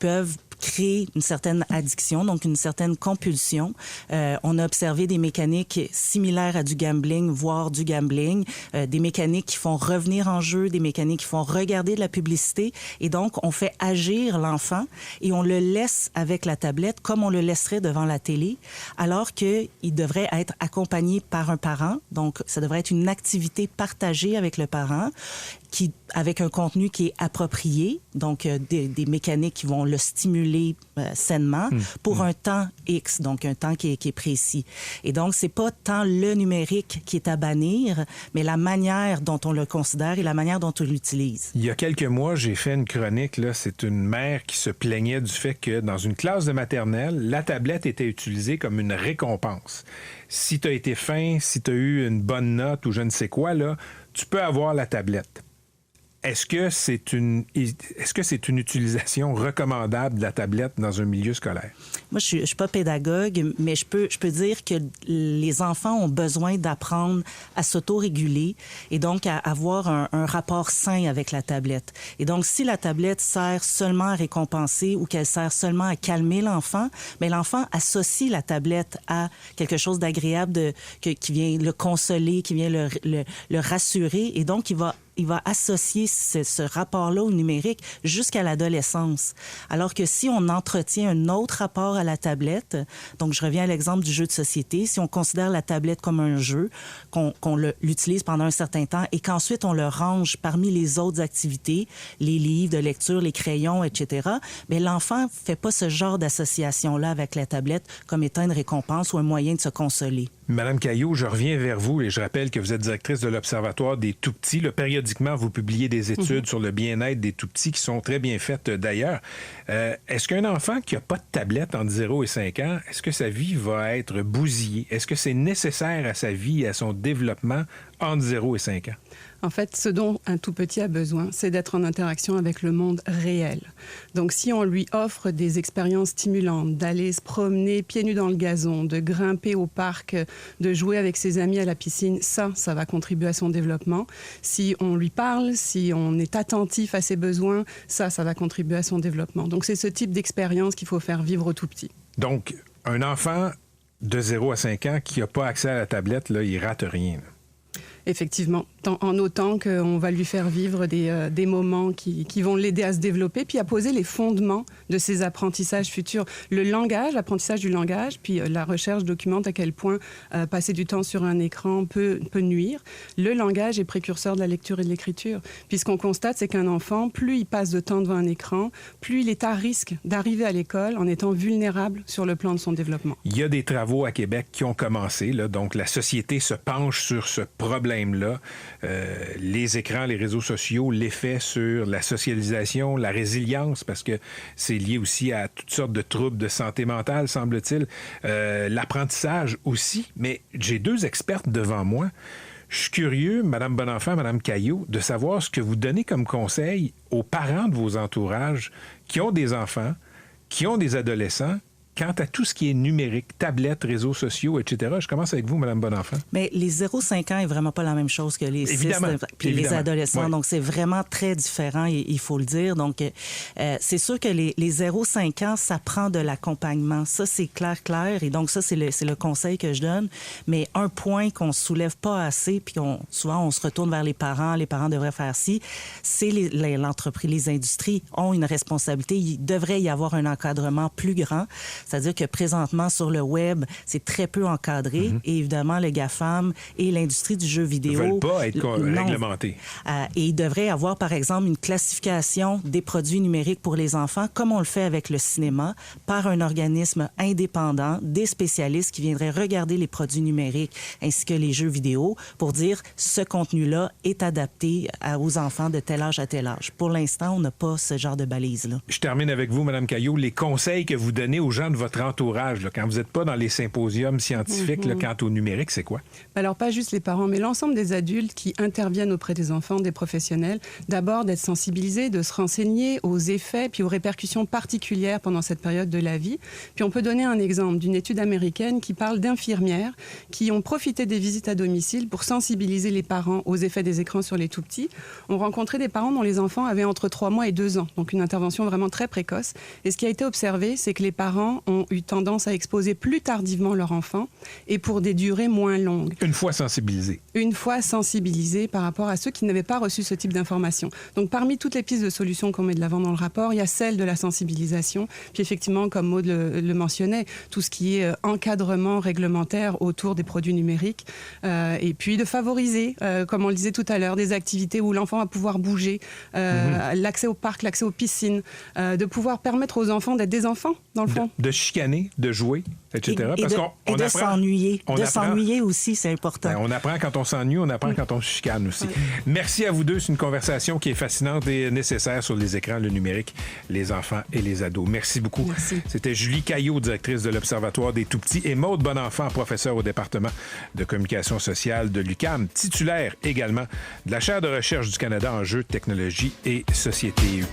crée une certaine addiction, donc une certaine compulsion. On a observé des mécaniques similaires à du gambling, voire du gambling, des mécaniques qui font revenir en jeu, des mécaniques qui font regarder de la publicité. Et donc, on fait agir l'enfant et on le laisse avec la tablette comme on le laisserait devant la télé, alors qu'il devrait être accompagné par un parent. Donc, ça devrait être une activité partagée avec le parent, avec un contenu qui est approprié, donc des mécaniques qui vont le stimuler sainement pour un temps X, donc un temps qui est précis. Et donc, c'est pas tant le numérique qui est à bannir, mais la manière dont on le considère et la manière dont on l'utilise. Il y a quelques mois, j'ai fait une chronique, là, c'est une mère qui se plaignait du fait que dans une classe de maternelle, la tablette était utilisée comme une récompense. Si tu as été fin, si tu as eu une bonne note ou je ne sais quoi, là, tu peux avoir la tablette. Est-ce que c'est une utilisation recommandable de la tablette dans un milieu scolaire? Moi, je suis pas pédagogue, mais je peux dire que les enfants ont besoin d'apprendre à s'autoréguler et donc à avoir un rapport sain avec la tablette. Et donc, si la tablette sert seulement à récompenser ou qu'elle sert seulement à calmer l'enfant, mais l'enfant associe la tablette à quelque chose d'agréable qui vient le consoler, qui vient le rassurer, et donc il va associer ce rapport-là au numérique jusqu'à l'adolescence. Alors que si on entretient un autre rapport à la tablette, donc je reviens à l'exemple du jeu de société, si on considère la tablette comme un jeu, qu'on l'utilise pendant un certain temps et qu'ensuite on le range parmi les autres activités, les livres de lecture, les crayons, etc., mais l'enfant ne fait pas ce genre d'association-là avec la tablette comme étant une récompense ou un moyen de se consoler. Madame Caillot, je reviens vers vous et je rappelle que vous êtes directrice de l'Observatoire des tout-petits. Périodiquement, vous publiez des études sur le bien-être des tout-petits qui sont très bien faites d'ailleurs. Est-ce qu'un enfant qui n'a pas de tablette entre 0 et 5 ans, est-ce que sa vie va être bousillée? Est-ce que c'est nécessaire à sa vie et à son développement entre 0 et 5 ans? En fait, ce dont un tout petit a besoin, c'est d'être en interaction avec le monde réel. Donc, si on lui offre des expériences stimulantes, d'aller se promener pieds nus dans le gazon, de grimper au parc, de jouer avec ses amis à la piscine, ça va contribuer à son développement. Si on lui parle, si on est attentif à ses besoins, ça va contribuer à son développement. Donc, c'est ce type d'expérience qu'il faut faire vivre au tout petit. Donc, un enfant de 0 à 5 ans qui n'a pas accès à la tablette, là, il rate rien. Là. Effectivement, en autant qu'on va lui faire vivre des moments qui vont l'aider à se développer, puis à poser les fondements de ses apprentissages futurs. Le langage, l'apprentissage du langage, puis la recherche documente à quel point passer du temps sur un écran peut nuire. Le langage est précurseur de la lecture et de l'écriture. Puis ce qu'on constate, c'est qu'un enfant, plus il passe de temps devant un écran, plus il est à risque d'arriver à l'école en étant vulnérable sur le plan de son développement. Il y a des travaux à Québec qui ont commencé, là, donc la société se penche sur ce problème-là. Les écrans, les réseaux sociaux, l'effet sur la socialisation, la résilience, parce que c'est lié aussi à toutes sortes de troubles de santé mentale, semble-t-il. L'apprentissage aussi. Mais j'ai deux expertes devant moi. Je suis curieux, Mme Bonenfant, Mme Caillot, de savoir ce que vous donnez comme conseil aux parents de vos entourages qui ont des enfants, qui ont des adolescents, quant à tout ce qui est numérique, tablettes, réseaux sociaux, etc. Je commence avec vous, Mme Bonenfant. Mais les 0-5 ans est vraiment pas la même chose que les 6 puis les adolescents. Ouais. Donc, c'est vraiment très différent, il faut le dire. Donc, c'est sûr que les 0-5 ans, ça prend de l'accompagnement. Ça, c'est clair. Et donc, ça, c'est le conseil que je donne. Mais un point qu'on soulève pas assez, puis souvent, on se retourne vers les parents devraient faire ci, c'est l'entreprise, les industries ont une responsabilité. Il devrait y avoir un encadrement plus grand. C'est-à-dire que présentement, sur le web, c'est très peu encadré. Et évidemment, le GAFAM et l'industrie du jeu vidéo... ne veulent pas être réglementés. Et il devrait y avoir, par exemple, une classification des produits numériques pour les enfants, comme on le fait avec le cinéma, par un organisme indépendant, des spécialistes qui viendraient regarder les produits numériques ainsi que les jeux vidéo pour dire ce contenu-là est adapté aux enfants de tel âge à tel âge. Pour l'instant, on n'a pas ce genre de balise-là. Je termine avec vous, Mme Caillot. Les conseils que vous donnez aux gens de votre entourage, là, quand vous n'êtes pas dans les symposiums scientifiques, là, quant au numérique, c'est quoi? Alors, pas juste les parents, mais l'ensemble des adultes qui interviennent auprès des enfants, des professionnels. D'abord, d'être sensibilisés, de se renseigner aux effets puis aux répercussions particulières pendant cette période de la vie. Puis on peut donner un exemple d'une étude américaine qui parle d'infirmières qui ont profité des visites à domicile pour sensibiliser les parents aux effets des écrans sur les tout-petits. On rencontrait des parents dont les enfants avaient entre 3 mois et 2 ans, donc une intervention vraiment très précoce. Et ce qui a été observé, c'est que les parents ont eu tendance à exposer plus tardivement leur enfant et pour des durées moins longues. Une fois sensibilisés. Une fois sensibilisés par rapport à ceux qui n'avaient pas reçu ce type d'information. Donc, parmi toutes les pistes de solutions qu'on met de l'avant dans le rapport, il y a celle de la sensibilisation. Puis, effectivement, comme Maud le mentionnait, tout ce qui est encadrement réglementaire autour des produits numériques. Et puis, de favoriser, comme on le disait tout à l'heure, des activités où l'enfant va pouvoir bouger, l'accès au parc, l'accès aux piscines, de pouvoir permettre aux enfants d'être des enfants, dans le fond. De chicaner, de jouer, etc. Et de s'ennuyer. De s'ennuyer aussi, c'est important. Ben, on apprend quand on s'ennuie, on apprend quand on se chicane aussi. Oui. Merci à vous deux. C'est une conversation qui est fascinante et nécessaire sur les écrans, le numérique, les enfants et les ados. Merci beaucoup. Merci. C'était Julie Caillot, directrice de l'Observatoire des Tout-Petits, et Maude Bonenfant, professeure au département de communication sociale de l'UQAM, titulaire également de la chaire de recherche du Canada en jeux, technologie et société.